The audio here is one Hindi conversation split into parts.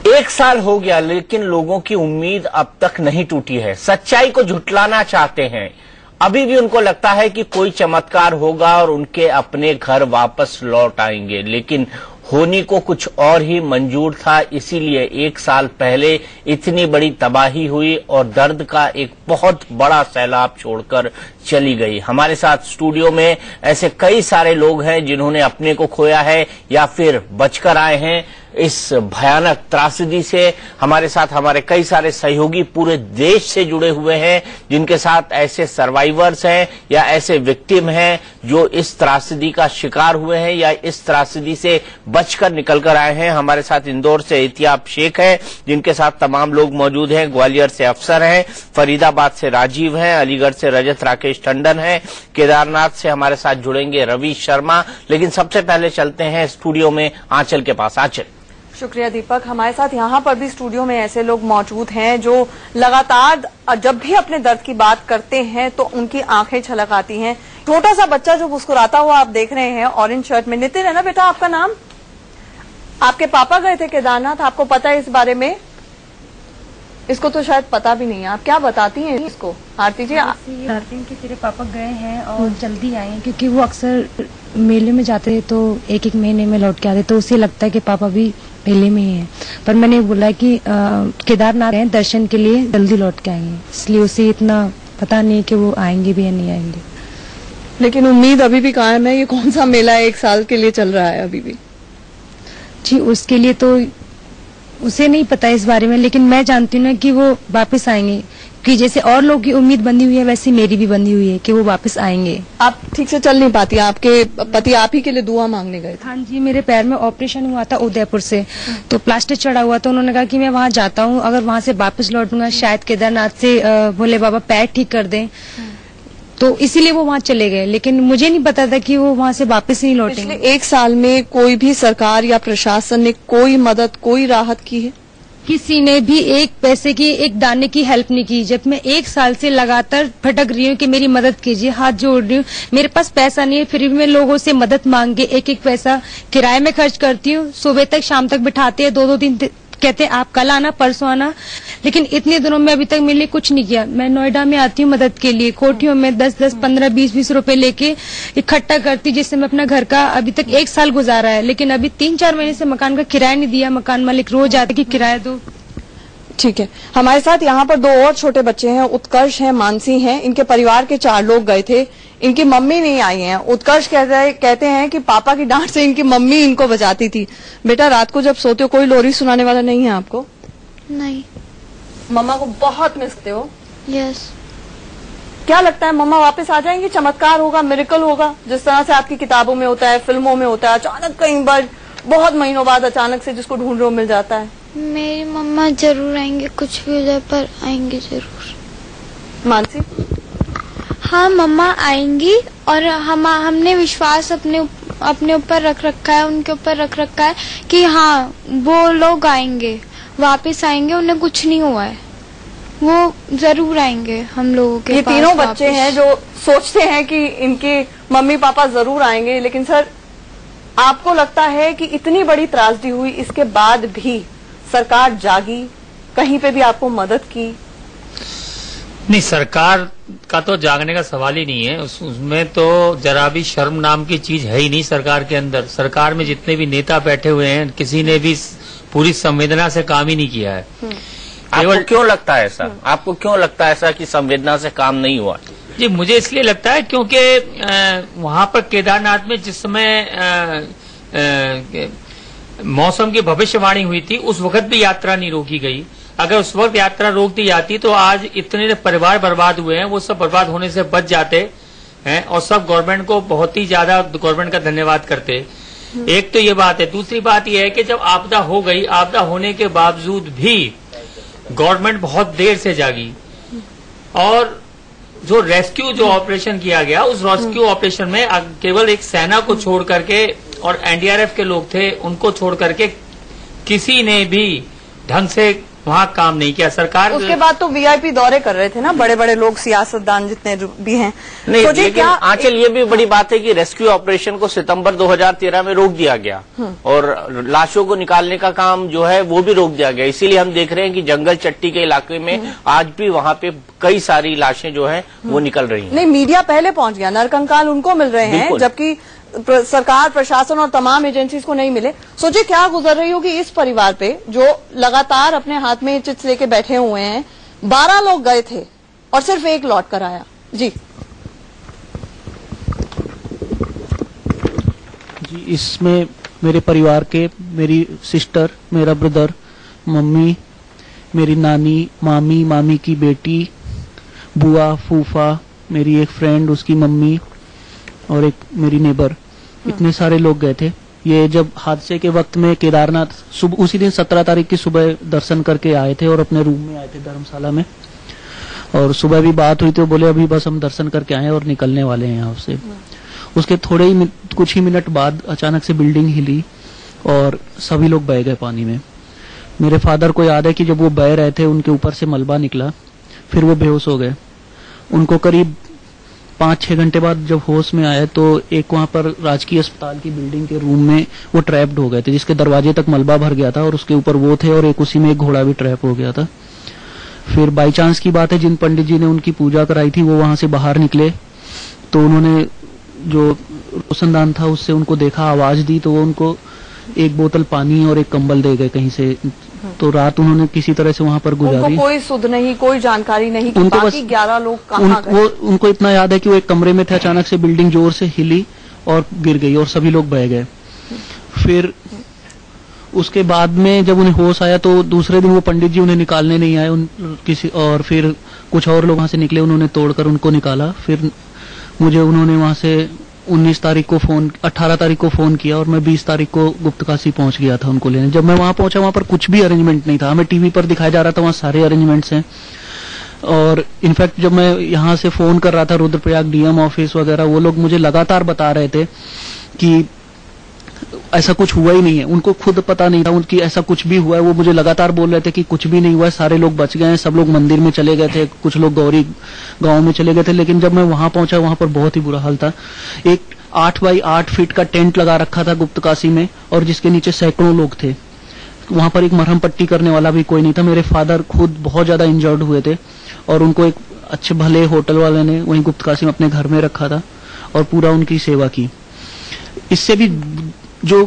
1 साल हो गया, लेकिन लोगों की उम्मीद अब तक नहीं टूटी है। सच्चाई को झुठलाना चाहते हैं। अभी भी उनको लगता है कि कोई चमत्कार होगा और उनके अपने घर वापस लौट आएंगे, लेकिन होने को कुछ और ही मंजूर था। इसीलिए 1 साल पहले इतनी बड़ी तबाही हुई और दर्द का एक बहुत बड़ा सैलाब छोड़कर चली गई। हमारे साथ स्टूडियो में ऐसे कई सारे लोग हैं जिन्होंने अपने को खोया है या फिर बचकर आए हैं इस भयानक त्रासदी से। हमारे साथ हमारे कई सारे सहयोगी पूरे देश से जुड़े हुए हैं, जिनके साथ ऐसे सर्वाइवर्स हैं या ऐसे विक्टिम हैं जो इस त्रासदी का शिकार हुए हैं या इस त्रासदी से बचकर निकलकर आए हैं। हमारे साथ इंदौर से इतियाब शेख है, जिनके साथ तमाम लोग मौजूद हैं। ग्वालियर से अफसर हैं, फरीदाबाद से राजीव हैं, अलीगढ़ से रजत राकेश टंडन है, केदारनाथ से हमारे साथ जुड़ेंगे रवि शर्मा। लेकिन सबसे पहले चलते हैं स्टूडियो में आंचल के पास। आंचल। शुक्रिया दीपक। हमारे साथ यहाँ पर भी स्टूडियो में ऐसे लोग मौजूद हैं जो लगातार जब भी अपने दर्द की बात करते हैं तो उनकी आंखें छलक आती हैं। छोटा सा बच्चा जो मुस्कुराता हुआ आप देख रहे हैं ऑरेंज शर्ट में। नितिन है ना बेटा आपका नाम? आपके पापा गए थे केदारनाथ, आपको पता है इस बारे में? इसको तो शायद पता भी नहीं है। आप क्या बताती हैं इसको? आरती जी बताती हैं कि तेरे पापा गए हैं और जल्दी आए हैं, क्योंकि वो अक्सर मेले में जाते तो एक महीने में लौट के आते, तो उसे लगता है कि पापा भी मेले में ही हैं। पर मैंने बोला कि केदारनाथ हैं दर्शन के लिए, जल्दी लौट के आएंगे, इसलिए उसे इतना पता नहीं कि वो आएंगे भी या नहीं आएंगे। लेकिन उम्मीद अभी भी कायम है। ये कौन सा मेला 1 साल के लिए चल रहा है अभी भी? जी उसके लिए तो उसे नहीं पता इस बारे में, लेकिन मैं जानती हूँ ना कि वो वापस आएंगे, कि जैसे और लोगों की उम्मीद बंधी हुई है वैसे मेरी भी बंधी हुई है कि वो वापस आएंगे। आप ठीक से चल नहीं पाती, आपके पति आप ही के लिए दुआ मांगने गए थे? हाँ जी, मेरे पैर में ऑपरेशन हुआ था उदयपुर से, तो प्लास्टर चढ़ा हुआ, तो उन्होंने कहा कि मैं वहाँ जाता हूँ, अगर वहाँ से वापस लौटूंगा शायद केदारनाथ से भोले बाबा पैर ठीक कर दें, तो इसीलिए वो वहाँ चले गए। लेकिन मुझे नहीं पता था कि वो वहाँ से वापस नहीं लौटेंगे। पिछले 1 साल में कोई भी सरकार या प्रशासन ने कोई मदद, कोई राहत की है? किसी ने भी एक पैसे की, एक दाने की हेल्प नहीं की। जब मैं 1 साल से लगातार भटक रही हूँ कि मेरी मदद कीजिए, हाथ जोड़ रही हूँ, मेरे पास पैसा नहीं है, फिर भी मैं लोगों से मदद मांग के एक पैसा किराए में खर्च करती हूँ। सुबह तक शाम तक बिठाते हैं, 2-2 दिन कहते हैं आप कल आना परसों आना, लेकिन इतने दिनों में अभी तक मेरे लिए कुछ नहीं किया। मैं नोएडा में आती हूँ मदद के लिए, कोठियों में 10-10, 15, 20-20 रुपए लेके इकट्ठा करती, जिससे मैं अपना घर का अभी तक 1 साल गुजारा है। लेकिन अभी 3-4 महीने से मकान का किराया नहीं दिया। मकान मालिक रोज आते कि किराया दो। ठीक है, हमारे साथ यहाँ पर 2 और छोटे बच्चे हैं, उत्कर्ष हैं, मानसी हैं। इनके परिवार के 4 लोग गए थे, इनकी मम्मी नहीं आई हैं। उत्कर्ष कहते हैं कि पापा की डांट से इनकी मम्मी इनको बचाती थी। बेटा रात को जब सोते हो कोई लोरी सुनाने वाला नहीं है आपको? नहीं। मम्मा को बहुत मिस करते हो? यस। क्या लगता है मम्मा वापस आ जाएंगी? चमत्कार होगा, मिरेकल होगा, जिस तरह से आपकी किताबों में होता है, फिल्मों में होता है, अचानक कई बार बहुत महीनों बाद अचानक से जिसको ढूंढ रहे हो मिल जाता है? मेरी मम्मा जरूर आएंगे, कुछ भी हो जाए पर आएंगे जरूर। मानसी? हाँ मम्मा आएंगी, और हमने विश्वास अपने ऊपर रख रखा है, उनके ऊपर रख रखा है कि हाँ वो लोग आएंगे, वापस आएंगे, उन्हें कुछ नहीं हुआ है, वो जरूर आएंगे हम लोगों के पास। ये तीनों बच्चे हैं जो सोचते हैं कि इनके मम्मी पापा जरूर आएंगे, लेकिन सर आपको लगता है कि इतनी बड़ी त्रासदी हुई, इसके बाद भी सरकार जागी, कहीं पे भी आपको मदद की? नहीं, सरकार का तो जागने का सवाल ही नहीं है। उसमें तो जरा भी शर्म नाम की चीज है ही नहीं सरकार के अंदर। सरकार में जितने भी नेता बैठे हुए हैं, किसी ने भी पूरी संवेदना से काम ही नहीं किया है। आपको क्यों लगता है ऐसा? आपको क्यों लगता है ऐसा कि संवेदना से काम नहीं हुआ? जी मुझे इसलिए लगता है क्योंकि वहां पर केदारनाथ में जिस समय मौसम की भविष्यवाणी हुई थी, उस वक्त भी यात्रा नहीं रोकी गई। अगर उस वक्त यात्रा रोक दी जाती तो आज इतने परिवार बर्बाद हुए हैं, वो सब बर्बाद होने से बच जाते हैं, और सब गवर्नमेंट को बहुत ही ज्यादा गवर्नमेंट का धन्यवाद करते। एक तो ये बात है। दूसरी बात यह है कि जब आपदा हो गई, आपदा होने के बावजूद भी गवर्नमेंट बहुत देर से जागी, और जो रेस्क्यू जो ऑपरेशन किया गया, उस रेस्क्यू ऑपरेशन में केवल एक सेना को छोड़ करके और एनडीआरएफ के लोग थे, उनको छोड़ करके किसी ने भी ढंग से वहाँ काम नहीं किया सरकार। उसके बाद तो वीआईपी दौरे कर रहे थे ना बड़े बड़े लोग, सियासतदान जितने भी हैं। नहीं, लेकिन आंचल ये भी बड़ी बात है कि रेस्क्यू ऑपरेशन को सितंबर 2013 में रोक दिया गया और लाशों को निकालने का काम जो है वो भी रोक दिया गया। इसीलिए हम देख रहे हैं कि जंगल चट्टी के इलाके में आज भी वहाँ पे कई सारी लाशें जो है वो निकल रही हैं। नहीं, मीडिया पहले पहुंच गया, नरकंकाल उनको मिल रहे हैं, जबकि सरकार, प्रशासन और तमाम एजेंसीज को नहीं मिले। सोचिए क्या गुजर रही होगी इस परिवार पे जो लगातार अपने हाथ में चिट्स लेके बैठे हुए हैं। 12 लोग गए थे और सिर्फ एक लौट कर आया। जी, इसमें मेरे परिवार के, मेरी सिस्टर, मेरा ब्रदर, मम्मी, मेरी नानी, मामी, मामी की बेटी, बुआ, फूफा, मेरी एक फ्रेंड, उसकी मम्मी और एक मेरी नेबर, इतने सारे लोग गए थे। ये जब हादसे के वक्त में केदारनाथ सुबह, उसी दिन 17 तारीख की सुबह दर्शन करके आए थे और अपने रूम में आए थे धर्मशाला में, और सुबह भी बात हुई तो बोले अभी बस हम दर्शन करके आए और निकलने वाले हैं यहाँ से। उसके थोड़े ही कुछ ही मिनट बाद अचानक से बिल्डिंग हिली और सभी लोग बह गए पानी में। मेरे फादर को याद है कि जब वो बह रहे थे उनके ऊपर से मलबा निकला, फिर वो बेहोश हो गए। उनको करीब 5-6 घंटे बाद जब होश में आए तो एक वहां पर राजकीय अस्पताल की बिल्डिंग के रूम में वो ट्रैप्ड हो गए थे, जिसके दरवाजे तक मलबा भर गया था और उसके ऊपर वो थे और एक उसी में एक घोड़ा भी ट्रैप हो गया था। फिर बाई चांस की बात है, जिन पंडित जी ने उनकी पूजा कराई थी वो वहां से बाहर निकले तो उन्होंने जो रोशनदान था उससे उनको देखा, आवाज दी तो वो उनको एक बोतल पानी और एक कंबल दे गए कहीं से। तो रात उन्होंने किसी तरह से वहां पर गुजारी। उनको कोई सुध नहीं, कोई जानकारी नहीं कि उनको बाकी 11 लोग कहाँ गए। उनको इतना याद है कि वो एक कमरे में थे, अचानक से बिल्डिंग जोर से हिली और गिर गई और सभी लोग बह गए। फिर उसके बाद में जब उन्हें होश आया तो दूसरे दिन वो पंडित जी उन्हें निकालने नहीं आए और फिर कुछ और लोग वहां से निकले, उन्होंने तोड़कर उनको निकाला। फिर मुझे उन्होंने वहां से 18 तारीख को फोन किया और मैं 20 तारीख को गुप्तकाशी पहुंच गया था उनको लेने। जब मैं वहां पहुंचा वहां पर कुछ भी अरेंजमेंट नहीं था, हमें टीवी पर दिखाया जा रहा था वहां सारे अरेंजमेंट्स हैं। और इनफैक्ट जब मैं यहाँ से फोन कर रहा था रुद्रप्रयाग डीएम ऑफिस वगैरह, वो लोग मुझे लगातार बता रहे थे कि ऐसा कुछ हुआ ही नहीं है। उनको खुद पता नहीं था उनकी ऐसा कुछ भी हुआ है। वो मुझे लगातार बोल रहे थे कि कुछ भी नहीं हुआ है, सारे लोग बच गए हैं, सब लोग मंदिर में चले गए थे, कुछ लोग गौरी गांव में चले गए थे। लेकिन जब मैं वहां पहुंचा वहां पर बहुत ही बुरा हाल था। एक 8 बाई 8 फीट का टेंट लगा रखा था गुप्तकाशी में और जिसके नीचे सैकड़ों लोग थे। वहां पर एक मरहम पट्टी करने वाला भी कोई नहीं था। मेरे फादर खुद बहुत ज्यादा इंजर्ड हुए थे और उनको एक अच्छे भले होटल वाले ने वहीं गुप्तकाशी में अपने घर में रखा था और पूरा उनकी सेवा की। इससे भी जो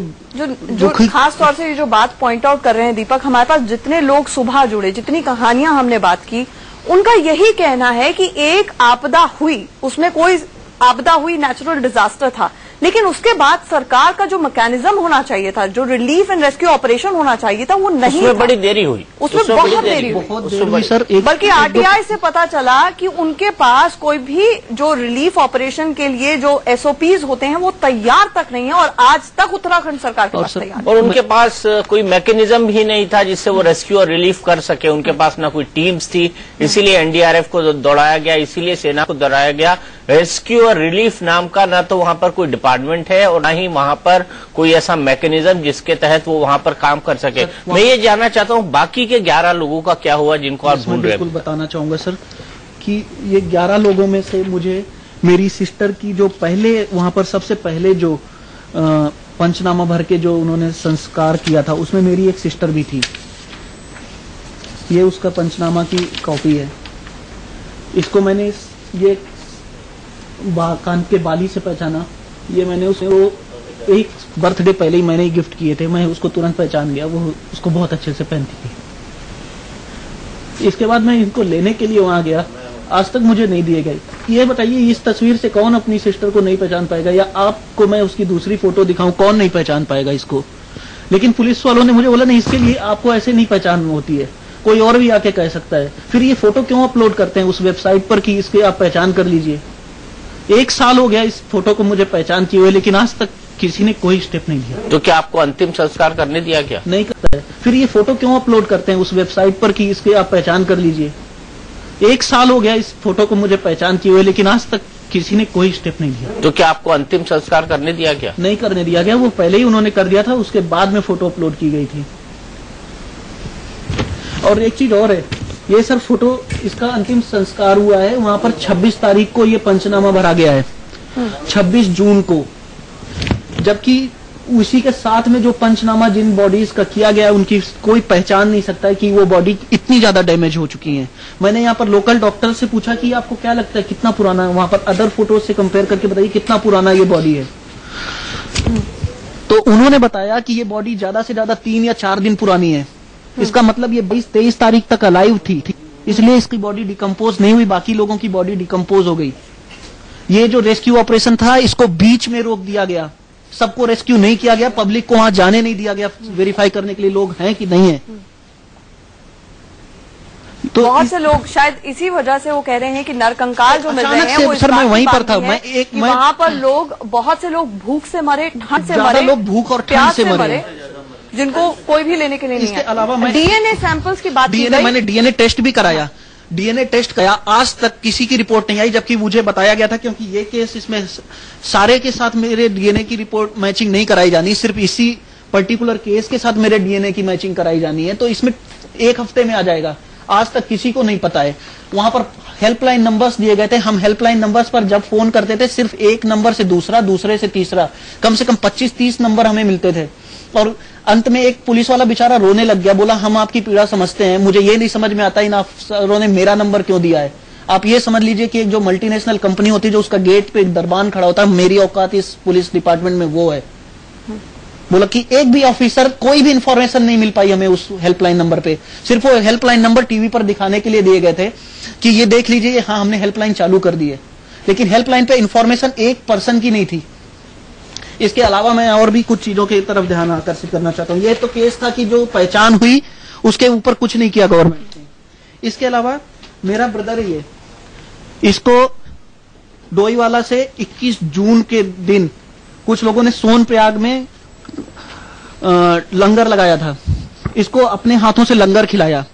खास तौर से ये जो बात पॉइंट आउट कर रहे हैं दीपक, हमारे पास जितने लोग सुबह जुड़े, जितनी कहानियां हमने बात की, उनका यही कहना है कि एक आपदा हुई, उसमें कोई आपदा हुई, नेचुरल डिजास्टर था, लेकिन उसके बाद सरकार का जो मैकेनिज्म होना चाहिए था, जो रिलीफ एंड रेस्क्यू ऑपरेशन होना चाहिए था, वो नहीं उसमें बड़ी देरी हुई, उसमें बहुत देरी हुई सर। बल्कि आरटीआई से पता चला कि उनके पास कोई भी जो रिलीफ ऑपरेशन के लिए जो एसओपीज होते हैं वो तैयार तक नहीं है और आज तक उत्तराखंड सरकार के पास तैयार और उनके पास कोई मैकेनिज्म भी नहीं था जिससे वो रेस्क्यू और रिलीफ कर सके। उनके पास ना कोई टीम्स थी, इसीलिए एनडीआरएफ को दौड़ाया गया, इसीलिए सेना को दौड़ाया गया। रेस्क्यू और रिलीफ नाम का ना तो वहां पर कोई डिपार्टमेंट है और ना ही वहां पर कोई ऐसा मैकेनिज्म जिसके तहत वो वहां पर काम कर सके। मैं ये जानना चाहता हूं बाकी के 11 लोगों का क्या हुआ जिनको आप ढूंढ रहे हैं? बिल्कुल बताना चाहूंगा सर कि ये 11 लोगों में से मुझे मेरी सिस्टर की जो पहले वहां पर सबसे पहले जो पंचनामा भर के जो उन्होंने संस्कार किया था उसमें मेरी एक सिस्टर भी थी। ये उसका पंचनामा की कॉपी है। इसको मैंने ये कान के बाली से पहचाना। ये मैंने उसे वो एक बर्थडे पहले ही मैंने ही गिफ्ट किए थे, मैं उसको तुरंत पहचान गया, वो उसको बहुत अच्छे से पहनती थी। इसके बाद मैं इनको लेने के लिए वहां गया, आज तक मुझे नहीं दिए गए। ये बताइए इस तस्वीर से कौन अपनी सिस्टर को नहीं पहचान पाएगा, या आपको मैं उसकी दूसरी फोटो दिखाऊं कौन नहीं पहचान पाएगा इसको? लेकिन पुलिस वालों ने मुझे बोला नहीं, इसके लिए आपको ऐसे नहीं पहचान होती है, कोई और भी आके कह सकता है। फिर ये फोटो क्यों अपलोड करते हैं उस वेबसाइट पर कि इसके आप पहचान कर लीजिए। 1 साल हो गया इस फोटो को मुझे पहचान किए हुए, लेकिन आज तक किसी ने कोई स्टेप नहीं लिया। तो क्या आपको अंतिम संस्कार करने दिया गया? नहीं करता है। फिर ये फोटो क्यों अपलोड करते हैं उस वेबसाइट पर कि इसके आप पहचान कर लीजिए। 1 साल हो गया इस फोटो को मुझे पहचान किए हुए, लेकिन आज तक किसी ने कोई स्टेप नहीं लिया। तो क्या आपको अंतिम संस्कार करने दिया गया? नहीं करने दिया गया, वो पहले ही उन्होंने कर दिया था, उसके बाद में फोटो अपलोड की गई थी। और एक चीज और है, ये सर फोटो, इसका अंतिम संस्कार हुआ है वहां पर 26 तारीख को ये पंचनामा भरा गया है, 26 जून को, जबकि उसी के साथ में जो पंचनामा जिन बॉडीज का किया गया है उनकी कोई पहचान नहीं सकता है कि वो बॉडी इतनी ज्यादा डैमेज हो चुकी है। मैंने यहाँ पर लोकल डॉक्टर से पूछा कि आपको क्या लगता है कितना पुराना है, वहां पर अदर फोटोज से कंपेयर करके बताइए कितना पुराना ये बॉडी है। तो उन्होंने बताया कि ये बॉडी ज्यादा से ज्यादा 3 या 4 दिन पुरानी है। इसका मतलब ये 22-23 तारीख तक अलाइव थी, इसलिए इसकी बॉडी डिकम्पोज नहीं हुई, बाकी लोगों की बॉडी डिकम्पोज हो गई। ये जो रेस्क्यू ऑपरेशन था इसको बीच में रोक दिया गया, सबको रेस्क्यू नहीं किया गया, पब्लिक को वहां जाने नहीं दिया गया वेरीफाई करने के लिए लोग हैं कि नहीं है। तो बहुत से लोग शायद इसी वजह से वो कह रहे हैं कि नरकंकाल जो मिल रहे हैं वो सर मैं वहीं पर था, वहां पर लोग, बहुत से लोग भूख से मरे, ठंड से मरे, लोग भूख और ठंड से मरे, जिनको कोई भी लेने के लिए नहीं है। इसके अलावा मैं डीएनए सैंपल्स की बात की गई, मैंने डीएनए टेस्ट भी कराया, डीएनए टेस्ट कराया, आज तक किसी की रिपोर्ट नहीं आई, जबकि मुझे बताया गया था क्योंकि ये केस, इसमें सारे के साथ मेरे डीएनए की रिपोर्ट मैचिंग नहीं कराई जानी, सिर्फ इसी पर्टिकुलर केस के साथ मेरे डीएनए की मैचिंग कराई जानी है, तो इसमें 1 हफ्ते में आ जाएगा। आज तक किसी को नहीं पता है। वहां पर हेल्पलाइन नंबर्स दिए गए थे, हम हेल्पलाइन नंबर्स पर जब फोन करते थे सिर्फ एक नंबर से दूसरा, दूसरे से तीसरा, कम से कम 25-30 नंबर हमें मिलते थे। और अंत में एक पुलिस वाला बेचारा रोने लग गया, बोला हम आपकी पीड़ा समझते हैं, मुझे ये नहीं समझ में आता इन अफसरों ने मेरा नंबर क्यों दिया है। आप ये समझ लीजिए कि एक जो मल्टीनेशनल कंपनी होती है जो उसका गेट पे एक दरबान खड़ा होता है, मेरी औकात इस पुलिस डिपार्टमेंट में वो है। बोला कि एक भी ऑफिसर, कोई भी इंफॉर्मेशन नहीं मिल पाई हमें उस हेल्पलाइन नंबर पे, सिर्फ वो हेल्पलाइन नंबर टीवी पर दिखाने के लिए दिए गए थे कि ये देख लीजिए, हाँ हमने हेल्पलाइन चालू कर दी है, लेकिन हेल्पलाइन पे इंफॉर्मेशन एक पर्सन की नहीं थी। इसके अलावा मैं और भी कुछ चीजों की तरफ ध्यान आकर्षित करना चाहता हूँ। ये तो केस था कि जो पहचान हुई उसके ऊपर कुछ नहीं किया गवर्नमेंट ने। इसके अलावा मेरा ब्रदर ये, इसको डोईवाला से 21 जून के दिन कुछ लोगों ने सोनप्रयाग में लंगर लगाया था, इसको अपने हाथों से लंगर खिलाया।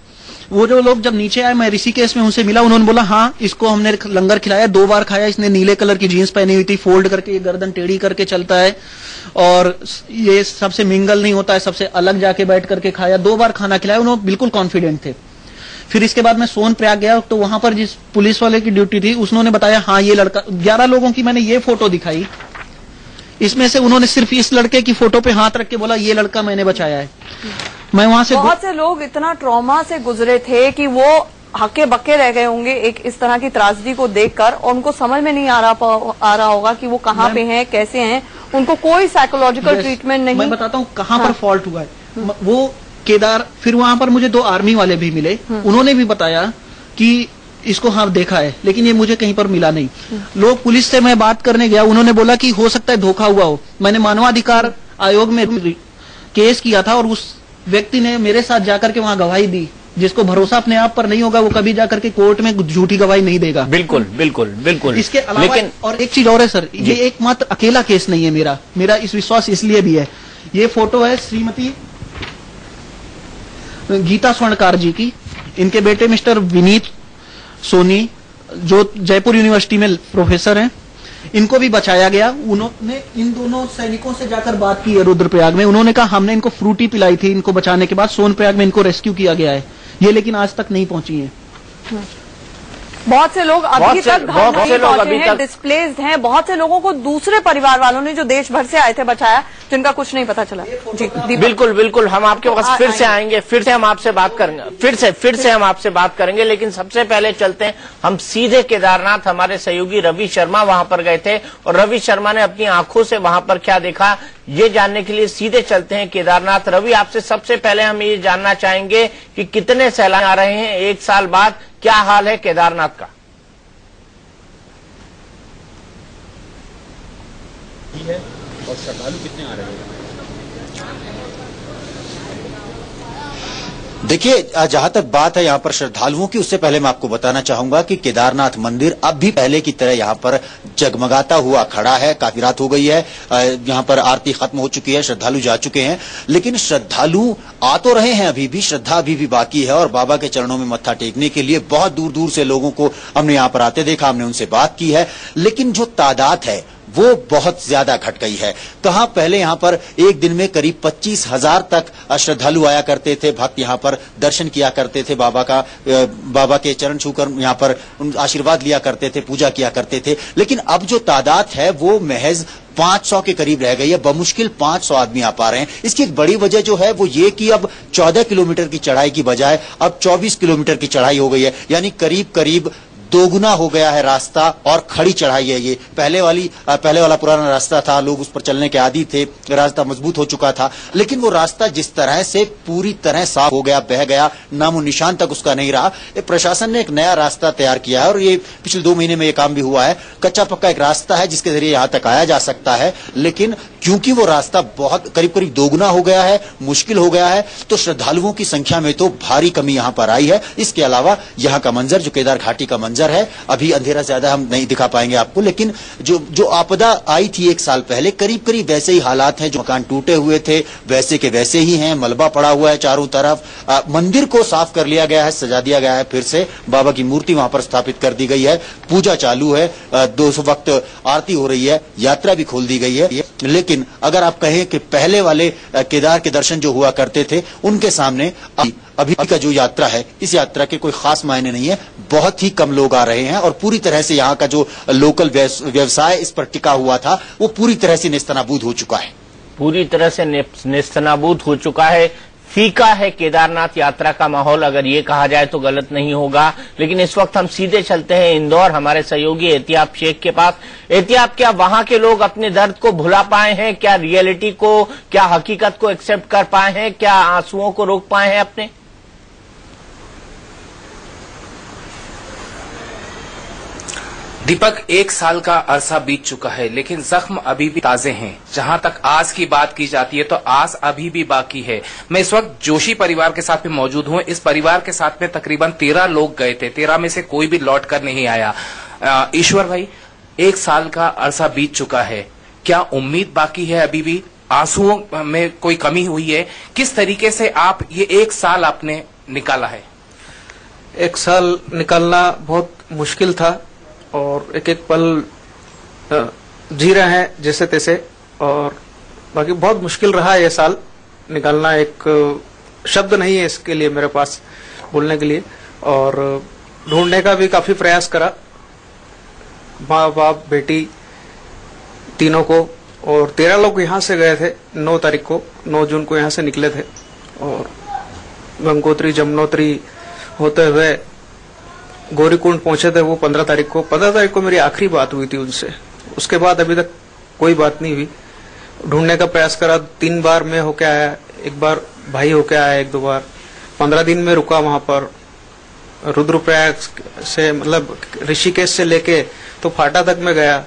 वो जो लोग जब नीचे आए, मैं ऋषिकेश में उनसे मिला, उन्होंने बोला हाँ इसको हमने लंगर खिलाया, 2 बार खाया। इसने नीले कलर की जीन्स पहनी हुई थी, फोल्ड करके, ये गर्दन टेढ़ी करके चलता है और ये सबसे मिंगल नहीं होता है, सबसे अलग जाके बैठ करके खाया। 2 बार खाना खिलाया, उन्होंने बिल्कुल कॉन्फिडेंट थे। फिर इसके बाद मैं सोनप्रयाग गया, तो वहां पर जिस पुलिस वाले की ड्यूटी थी उसने बताया हाँ ये लड़का, 11 लोगों की मैंने ये फोटो दिखाई, इसमें से उन्होंने सिर्फ इस लड़के की फोटो पे हाथ रख के बोला ये लड़का मैंने बचाया है। मैं वहां से, बहुत से लोग इतना ट्रॉमा से गुजरे थे कि वो हक्के बक्के रह गए होंगे एक इस तरह की त्रासदी को देखकर, और उनको समझ में नहीं आ रहा होगा कि वो कहाँ पे हैं, कैसे हैं, उनको कोई साइकोलॉजिकल ट्रीटमेंट नहीं। मैं बताता हूँ कहाँ पर फॉल्ट हुआ है। वो केदार, फिर वहां पर मुझे 2 आर्मी वाले भी मिले, उन्होंने भी बताया कि इसको हाँ देखा है, लेकिन ये मुझे कहीं पर मिला नहीं। लोग, पुलिस से मैं बात करने गया, उन्होंने बोला कि हो सकता है धोखा हुआ हो। मैंने मानवाधिकार आयोग में केस किया था और उस व्यक्ति ने मेरे साथ जाकर के वहां गवाही दी। जिसको भरोसा अपने आप पर नहीं होगा वो कभी जाकर के कोर्ट में झूठी गवाही नहीं देगा। बिल्कुल बिल्कुल बिल्कुल। इसके अलावा और एक चीज और है सर, ये एकमात्र अकेला केस नहीं है मेरा इस विश्वास इसलिए भी है, ये फोटो है श्रीमती गीता स्वर्णकार जी की, इनके बेटे मिस्टर विनीत सोनी जो जयपुर यूनिवर्सिटी में प्रोफेसर हैं, इनको भी बचाया गया। उन्होंने इन दोनों सैनिकों से जाकर बात की है रुद्रप्रयाग में, उन्होंने कहा हमने इनको फ्रूटी पिलाई थी, इनको बचाने के बाद सोनप्रयाग में इनको रेस्क्यू किया गया है, ये लेकिन आज तक नहीं पहुंची है। बहुत से लोग अभी तक डिस्प्लेस्ड हैं, बहुत से लोगों को दूसरे परिवार वालों ने जो देश भर से आए थे बचाया, जिनका कुछ नहीं पता चला। जी बिल्कुल बिल्कुल, हम आपके पास फिर से आएंगे, फिर से हम आपसे बात करेंगे, फिर से हम आपसे बात करेंगे, लेकिन सबसे पहले चलते हैं हम सीधे केदारनाथ। हमारे सहयोगी रवि शर्मा वहां पर गए थे और रवि शर्मा ने अपनी आंखों से वहां पर क्या देखा ये जानने के लिए सीधे चलते हैं केदारनाथ। रवि, आपसे सबसे पहले हम ये जानना चाहेंगे कि कितने सैलानी आ रहे हैं 1 साल बाद, क्या हाल है केदारनाथ का? और श्रद्धालु कितने आ रहे हैं? देखिए, जहां तक बात है यहाँ पर श्रद्धालुओं की, उससे पहले मैं आपको बताना चाहूंगा कि केदारनाथ मंदिर अब भी पहले की तरह यहाँ पर जगमगाता हुआ खड़ा है। काफी रात हो गई है, यहाँ पर आरती खत्म हो चुकी है, श्रद्धालु जा चुके हैं, लेकिन श्रद्धालु आ तो रहे हैं, अभी भी श्रद्धा अभी भी बाकी है और बाबा के चरणों में मत्था टेकने के लिए बहुत दूर दूर से लोगों को हमने यहाँ पर आते देखा, हमने उनसे बात की है, लेकिन जो तादाद है वो बहुत ज्यादा घट गई है। कहाँ पहले यहाँ पर एक दिन में करीब 25,000 तक श्रद्धालु आया करते थे, भक्त यहाँ पर दर्शन किया करते थे, बाबा के चरण छूकर यहाँ पर आशीर्वाद लिया करते थे, पूजा किया करते थे। लेकिन अब जो तादाद है वो महज 500 के करीब रह गई है। बमुश्किल 500 आदमी आ पा रहे हैं। इसकी एक बड़ी वजह जो है वो ये कि अब 14 किलोमीटर की चढ़ाई की बजाय अब 24 किलोमीटर की चढ़ाई हो गई है, यानी करीब करीब दोगुना हो गया है रास्ता और खड़ी चढ़ाई है ये। पहले वाला पुराना रास्ता था, लोग उस पर चलने के आदी थे, रास्ता मजबूत हो चुका था, लेकिन वो रास्ता जिस तरह से पूरी तरह साफ हो गया, बह गया, नामो निशान तक उसका नहीं रहा। प्रशासन ने एक नया रास्ता तैयार किया है और ये पिछले 2 महीने में ये काम भी हुआ है। कच्चा पक्का एक रास्ता है जिसके जरिए यहां तक आया जा सकता है, लेकिन क्योंकि वो रास्ता बहुत करीब दोगुना हो गया है, मुश्किल हो गया है, तो श्रद्धालुओं की संख्या में तो भारी कमी यहां पर आई है। इसके अलावा यहां का मंजर, जो केदार घाटी का मंजर है, अभी अंधेरा ज्यादा हम नहीं दिखा पाएंगे आपको, लेकिन जो आपदा आई थी 1 साल पहले, करीब करीब वैसे ही हालात हैं। जो मकान टूटे हुए थे वैसे के वैसे ही हैं, मलबा पड़ा हुआ है चारों तरफ। मंदिर को साफ कर लिया गया है, सजा दिया गया है, फिर से बाबा की मूर्ति वहां पर स्थापित कर दी गई है, पूजा चालू है, 200 वक्त आरती हो रही है, यात्रा भी खोल दी गई है। लेकिन अगर आप कहें कि पहले वाले केदार के दर्शन जो हुआ करते थे, उनके सामने अभी का जो यात्रा है, इस यात्रा के कोई खास मायने नहीं है। बहुत ही कम लोग आ रहे हैं और पूरी तरह से यहाँ का जो लोकल व्यवसाय इस पर टिका हुआ था वो पूरी तरह से नेस्तनाबूद हो चुका है। पूरी तरह से नेस्तनाबूद हो चुका है। फीका है केदारनाथ यात्रा का माहौल, अगर ये कहा जाए तो गलत नहीं होगा। लेकिन इस वक्त हम सीधे चलते हैं इंदौर, हमारे सहयोगी एहतियाब शेख के पास। एहतियाब, क्या वहां के लोग अपने दर्द को भुला पाए हैं? क्या रियलिटी को, क्या हकीकत को एक्सेप्ट कर पाए हैं? क्या आंसुओं को रोक पाए हैं अपने? दीपक, 1 साल का अरसा बीत चुका है, लेकिन जख्म अभी भी ताजे हैं। जहां तक आस की बात की जाती है तो आस अभी भी बाकी है। मैं इस वक्त जोशी परिवार के साथ में मौजूद हूं। इस परिवार के साथ में तकरीबन 13 लोग गए थे, 13 में से कोई भी लौट कर नहीं आया। ईश्वर भाई, 1 साल का अरसा बीत चुका है, क्या उम्मीद बाकी है अभी भी? आंसुओं में कोई कमी हुई है? किस तरीके से आप ये 1 साल आपने निकाला है? 1 साल निकालना बहुत मुश्किल था और एक एक पल जी रहे हैं जैसे तैसे, और बाकी बहुत मुश्किल रहा ये साल निकालना। एक शब्द नहीं है इसके लिए मेरे पास बोलने के लिए, और ढूंढने का भी काफी प्रयास करा, माँ बाप बेटी तीनों को। और 13 लोग यहाँ से गए थे 9 तारीख को, 9 जून को यहाँ से निकले थे, और गंगोत्री जमुनोत्री होते हुए गौरीकुंड पहुंचे थे वो 15 तारीख को। 15 तारीख को मेरी आखिरी बात हुई थी उनसे, उसके बाद अभी तक कोई बात नहीं हुई। ढूंढने का प्रयास करा, 3 बार मैं होके आया, 1 बार भाई होके आया, 1-2 बार। 15 दिन में रुका वहां पर, रुद्रप्रयाग से मतलब ऋषिकेश से लेके तो फाटा तक में गया,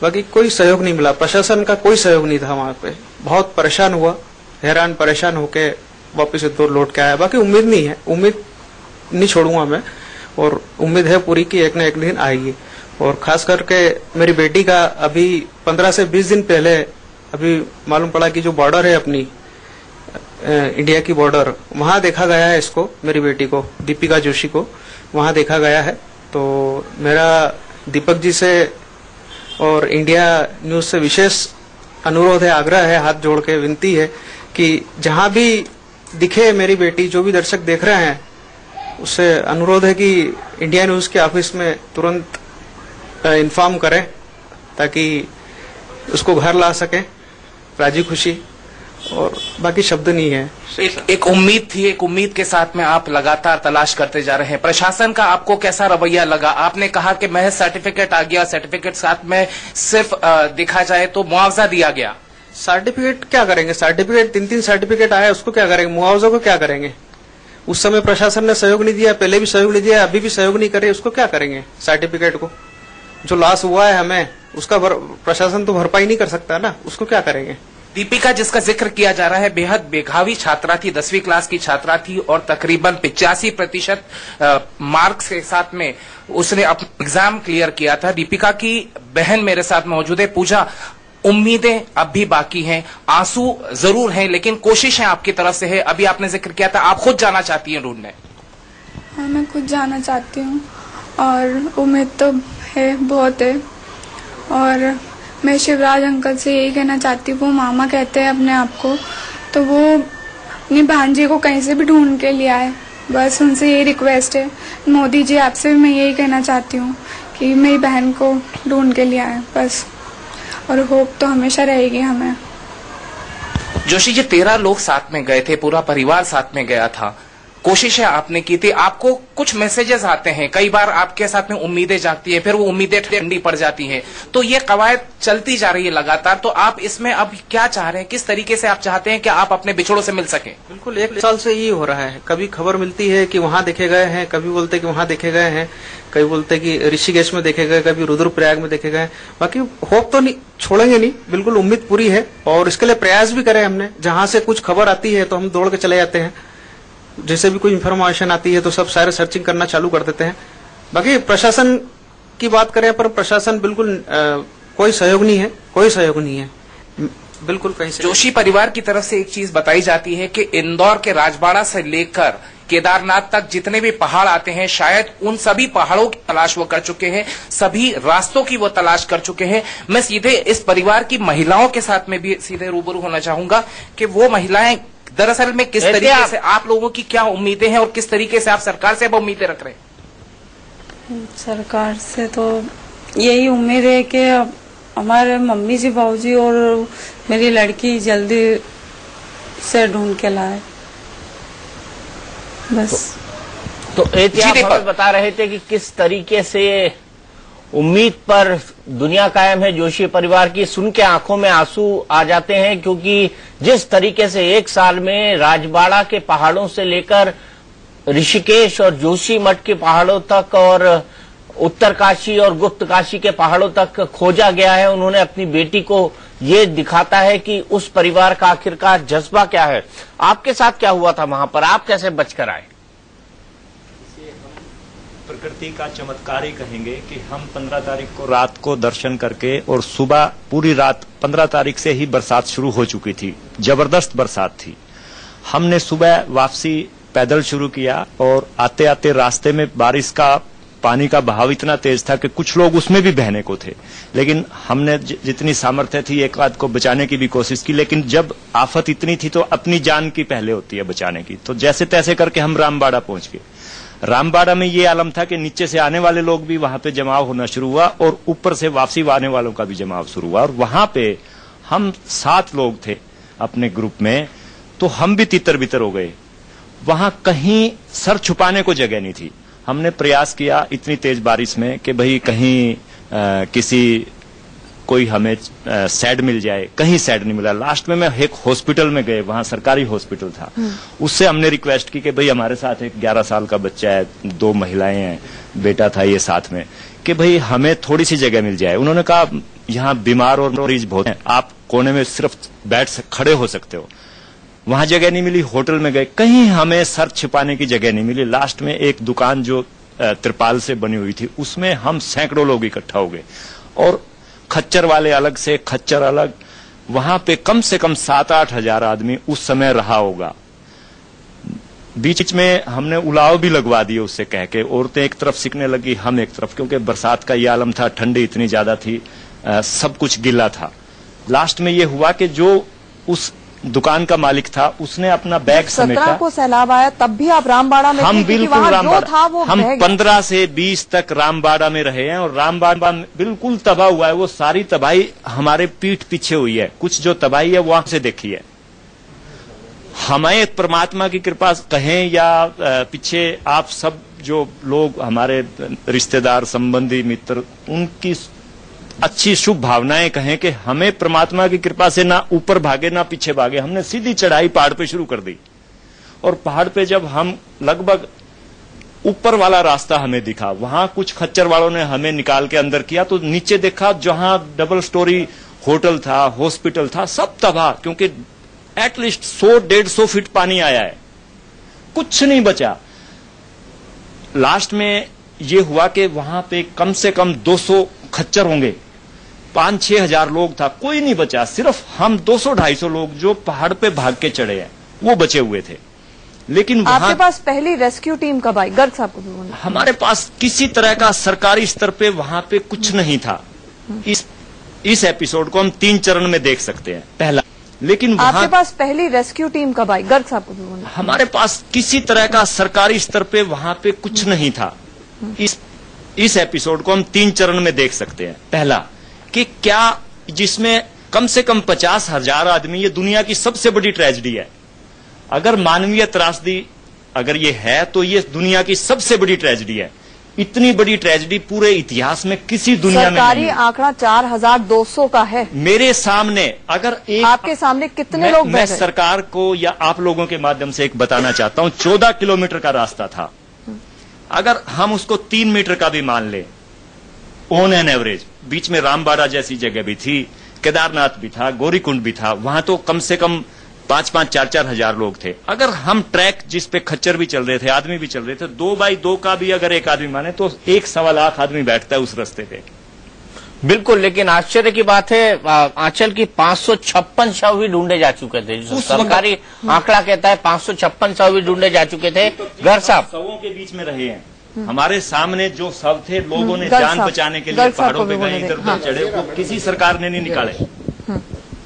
बाकी कोई सहयोग नहीं मिला। प्रशासन का कोई सहयोग नहीं था वहां पे। बहुत परेशान हुआ, हैरान परेशान होके वापिस इंदौर लौट के आया। बाकी उम्मीद नहीं है, उम्मीद नहीं छोड़ूंगा मैं, और उम्मीद है पूरी की एक न एक दिन आएगी। और खास करके मेरी बेटी का अभी 15 से 20 दिन पहले अभी मालूम पड़ा कि जो बॉर्डर है अपनी इंडिया की बॉर्डर, वहां देखा गया है इसको, मेरी बेटी को, दीपिका जोशी को वहां देखा गया है। तो मेरा दीपक जी से और इंडिया न्यूज से विशेष अनुरोध है, आग्रह है, हाथ जोड़ के विनती है कि जहां भी दिखे मेरी बेटी, जो भी दर्शक देख रहे हैं, उससे अनुरोध है कि इंडिया न्यूज के ऑफिस में तुरंत इन्फॉर्म करें ताकि उसको घर ला सके राजी खुशी। और बाकी शब्द नहीं है। एक उम्मीद थी, एक उम्मीद के साथ में आप लगातार तलाश करते जा रहे हैं। प्रशासन का आपको कैसा रवैया लगा? आपने कहा कि महज सर्टिफिकेट आ गया, सर्टिफिकेट साथ में सिर्फ देखा जाए तो मुआवजा दिया गया। सर्टिफिकेट क्या करेंगे? सर्टिफिकेट 3-3 सर्टिफिकेट आया, उसको क्या करेंगे? मुआवजा को क्या करेंगे? उस समय प्रशासन ने सहयोग नहीं दिया, पहले भी सहयोग नहीं दिया, अभी भी सहयोग नहीं करे, उसको क्या करेंगे? सर्टिफिकेट को जो लॉस हुआ है हमें, उसका प्रशासन तो भरपाई नहीं कर सकता ना, उसको क्या करेंगे? दीपिका, जिसका जिक्र किया जा रहा है, बेहद बेघावी छात्रा थी, 10वीं क्लास की छात्रा थी और तकरीबन 85% मार्क्स के साथ में उसने अपना एग्जाम क्लियर किया था। दीपिका की बहन मेरे साथ मौजूद है, पूजा। उम्मीदें अब भी बाकी हैं, आंसू जरूर हैं, लेकिन कोशिशें आपकी तरफ से है। अभी आपने जिक्र किया था आप खुद जाना चाहती हैं ढूंढने। हाँ, मैं खुद जाना चाहती हूँ और उम्मीद तो है, बहुत है। और मैं शिवराज अंकल से यही कहना चाहती हूँ, वो मामा कहते हैं अपने आप को, तो वो अपनी भांजी को कहीं से भी ढूंढ के ले आए। बस उनसे यही रिक्वेस्ट है। मोदी जी आपसे भी मैं यही कहना चाहती हूँ कि मेरी बहन को ढूंढ के ले आए बस, और होप तो हमेशा रहेगी हमें। जोशी जी, 13 लोग साथ में गए थे, पूरा परिवार साथ में गया था, कोशिशें आपने की थी, आपको कुछ मैसेजेस आते हैं, कई बार आपके साथ में उम्मीदें जागती हैं, फिर वो उम्मीदें ठंडी पड़ जाती हैं, तो ये कवायद चलती जा रही है लगातार। तो आप इसमें अब क्या चाह रहे हैं, किस तरीके से आप चाहते हैं कि आप अपने बिछड़ों से मिल सकें? बिल्कुल 1 साल से यही हो रहा है। कभी खबर मिलती है कि वहाँ देखे गए हैं, कभी बोलते कि वहाँ देखे गए हैं, कभी बोलते कि ऋषिकेश में देखे गए, कभी रुद्रप्रयाग में देखे गए। बाकी होप तो नहीं छोड़ेंगे, नहीं, बिल्कुल उम्मीद पूरी है और इसके लिए प्रयास भी करे हमने। जहां से कुछ खबर आती है तो हम दौड़ के चले जाते हैं, जैसे भी कोई इन्फॉर्मेशन आती है तो सब सारे सर्चिंग करना चालू कर देते हैं। बाकी प्रशासन की बात करें, पर प्रशासन बिल्कुल कोई सहयोग नहीं है, कोई सहयोग नहीं है बिल्कुल कहीं से। जोशी परिवार की तरफ से एक चीज बताई जाती है कि इंदौर के राजबाड़ा से लेकर केदारनाथ तक जितने भी पहाड़ आते हैं, शायद उन सभी पहाड़ों की तलाश वो कर चुके हैं, सभी रास्तों की वो तलाश कर चुके हैं। मैं सीधे इस परिवार की महिलाओं के साथ में भी सीधे रूबरू होना चाहूंगा कि वो महिलाएं दरअसल में किस तरीके से, आप लोगों की क्या उम्मीदें हैं और किस तरीके से आप सरकार से अब उम्मीदें रख रहे हैं? सरकार से तो यही उम्मीद है कि हमारे मम्मी जी, बाबूजी और मेरी लड़की जल्दी से ढूंढ के लाए बस। तो एहतियात हमें बता रहे थे कि किस तरीके से उम्मीद पर दुनिया कायम है जोशी परिवार की। सुन के आंखों में आंसू आ जाते हैं, क्योंकि जिस तरीके से 1 साल में राजबाड़ा के पहाड़ों से लेकर ऋषिकेश और जोशी मठ के पहाड़ों तक और उत्तरकाशी और गुप्तकाशी के पहाड़ों तक खोजा गया है, उन्होंने अपनी बेटी को, ये दिखाता है कि उस परिवार का आखिरकार जज्बा क्या है। आपके साथ क्या हुआ था वहां पर, आप कैसे बचकर आए? प्रकृति का चमत्कार ही कहेंगे कि हम 15 तारीख को रात को दर्शन करके और सुबह पूरी रात 15 तारीख से ही बरसात शुरू हो चुकी थी, जबरदस्त बरसात थी। हमने सुबह वापसी पैदल शुरू किया और आते आते रास्ते में बारिश का पानी का बहाव इतना तेज था कि कुछ लोग उसमें भी बहने को थे, लेकिन हमने जितनी सामर्थ्य थी एक आध को बचाने की भी कोशिश की, लेकिन जब आफत इतनी थी तो अपनी जान की पहले होती है बचाने की। तो जैसे तैसे करके हम रामबाड़ा पहुंच गए। रामबाड़ा में ये आलम था कि नीचे से आने वाले लोग भी वहां पे जमाव होना शुरू हुआ और ऊपर से वापसी आने वालों का भी जमाव शुरू हुआ, और वहां पे हम 7 लोग थे अपने ग्रुप में, तो हम भी तितर बितर हो गए। वहां कहीं सर छुपाने को जगह नहीं थी। हमने प्रयास किया इतनी तेज बारिश में कि भाई कहीं किसी कोई हमें सेड मिल जाए, कहीं सेड नहीं मिला। लास्ट में मैं एक हॉस्पिटल में गए, वहां सरकारी हॉस्पिटल था, उससे हमने रिक्वेस्ट की कि भाई हमारे साथ एक 11 साल का बच्चा है, 2 महिलाएं हैं, बेटा था ये साथ में, कि भाई हमें थोड़ी सी जगह मिल जाए। उन्होंने कहा यहाँ बीमार और मरीज बहुत हैं, आप कोने में सिर्फ खड़े हो सकते हो। वहां जगह नहीं मिली, होटल में गए, कहीं हमें सर छिपाने की जगह नहीं मिली। लास्ट में एक दुकान जो त्रिपाल से बनी हुई थी, उसमें हम सैकड़ों लोग इकट्ठा हो गए, और खच्चर वाले अलग से, खच्चर अलग। वहां पे कम से कम 7-8 हजार आदमी उस समय रहा होगा। बीच में हमने उलाव भी लगवा दिए उससे कह के, औरतें एक तरफ सिकने लगी, हम एक तरफ, क्योंकि बरसात का ये आलम था, ठंडी इतनी ज्यादा थी, सब कुछ गिला था। लास्ट में ये हुआ कि जो उस दुकान का मालिक था उसने अपना बैग समेटा। 17 को सैलाब आया तब भी आप रामबाड़ा में हम थे, बिल्कुल रामबाड़ा, हम 15 से 20 तक रामबाड़ा में रहे हैं, और रामबाड़ा बिल्कुल तबाह हुआ है। वो सारी तबाही हमारे पीठ पीछे हुई है, कुछ जो तबाही है वहां से देखी है। हमें परमात्मा की कृपा कहें या पीछे आप सब जो लोग हमारे रिश्तेदार, संबंधी, मित्र, उनकी अच्छी शुभ भावनाएं कहें कि हमें परमात्मा की कृपा से ना ऊपर भागे ना पीछे भागे, हमने सीधी चढ़ाई पहाड़ पे शुरू कर दी। और पहाड़ पे जब हम लगभग ऊपर वाला रास्ता हमें दिखा, वहां कुछ खच्चर वालों ने हमें निकाल के अंदर किया, तो नीचे देखा जहां डबल स्टोरी होटल था, हॉस्पिटल था, सब तबाह, क्योंकि एटलीस्ट 100-150 फीट पानी आया है, कुछ नहीं बचा। लास्ट में ये हुआ कि वहां पे कम से कम 200 खच्चर होंगे, 5-6 हजार लोग था, कोई नहीं बचा। सिर्फ हम 200-250 लोग जो पहाड़ पे भाग के चढ़े हैं वो बचे हुए थे। लेकिन आपके पास पहली रेस्क्यू टीम कब आई? गर्ग साहब को भी बोलना। हमारे पास किसी तरह का सरकारी स्तर पे वहां पे कुछ नहीं था। इस इस एपिसोड को हम 3 चरण में देख सकते हैं। पहला, लेकिन आपके पास पहली रेस्क्यू टीम कब आई? गर्ग साहब को भी बोलना। हमारे पास किसी तरह का सरकारी स्तर पे वहां पे कुछ नहीं था। इस एपिसोड को हम 3 चरण में देख सकते हैं। पहला कि क्या जिसमें कम से कम 50,000 आदमी, ये दुनिया की सबसे बड़ी ट्रेजेडी है। अगर मानवीय त्रासदी अगर ये है तो ये दुनिया की सबसे बड़ी ट्रेजेडी है। इतनी बड़ी ट्रेजेडी पूरे इतिहास में किसी दुनिया में नहीं। सरकारी आंकड़ा 4,200 का है। मेरे सामने अगर एक, आपके सामने कितने लोग मैं सरकार को या आप लोगों के माध्यम से एक बताना चाहता हूं, 14 किलोमीटर का रास्ता था। अगर हम उसको 3 मीटर का भी मान ले ऑन एन एवरेज, बीच में रामबाड़ा जैसी जगह भी थी, केदारनाथ भी था, गौरीकुंड भी था, वहां तो कम से कम 5-5, 4-4 हजार लोग थे। अगर हम ट्रैक जिस पे खच्चर भी चल रहे थे, आदमी भी चल रहे थे, 2x2 का भी अगर एक आदमी माने तो 1.25 लाख आदमी बैठता है उस रास्ते पे। बिल्कुल, लेकिन आश्चर्य की बात है आंचल की 556 शव भी ढूंढे जा चुके थे। सरकारी आंकड़ा कहता है 556 शव भी ढूंढे जा चुके थे। गर्ग साहब, शवों के बीच में रहे हैं। हमारे सामने जो शव थे, लोगों ने जान बचाने के लिए पहाड़ों पे गए, इधर उधर चढ़े, वो किसी सरकार ने नहीं निकाले।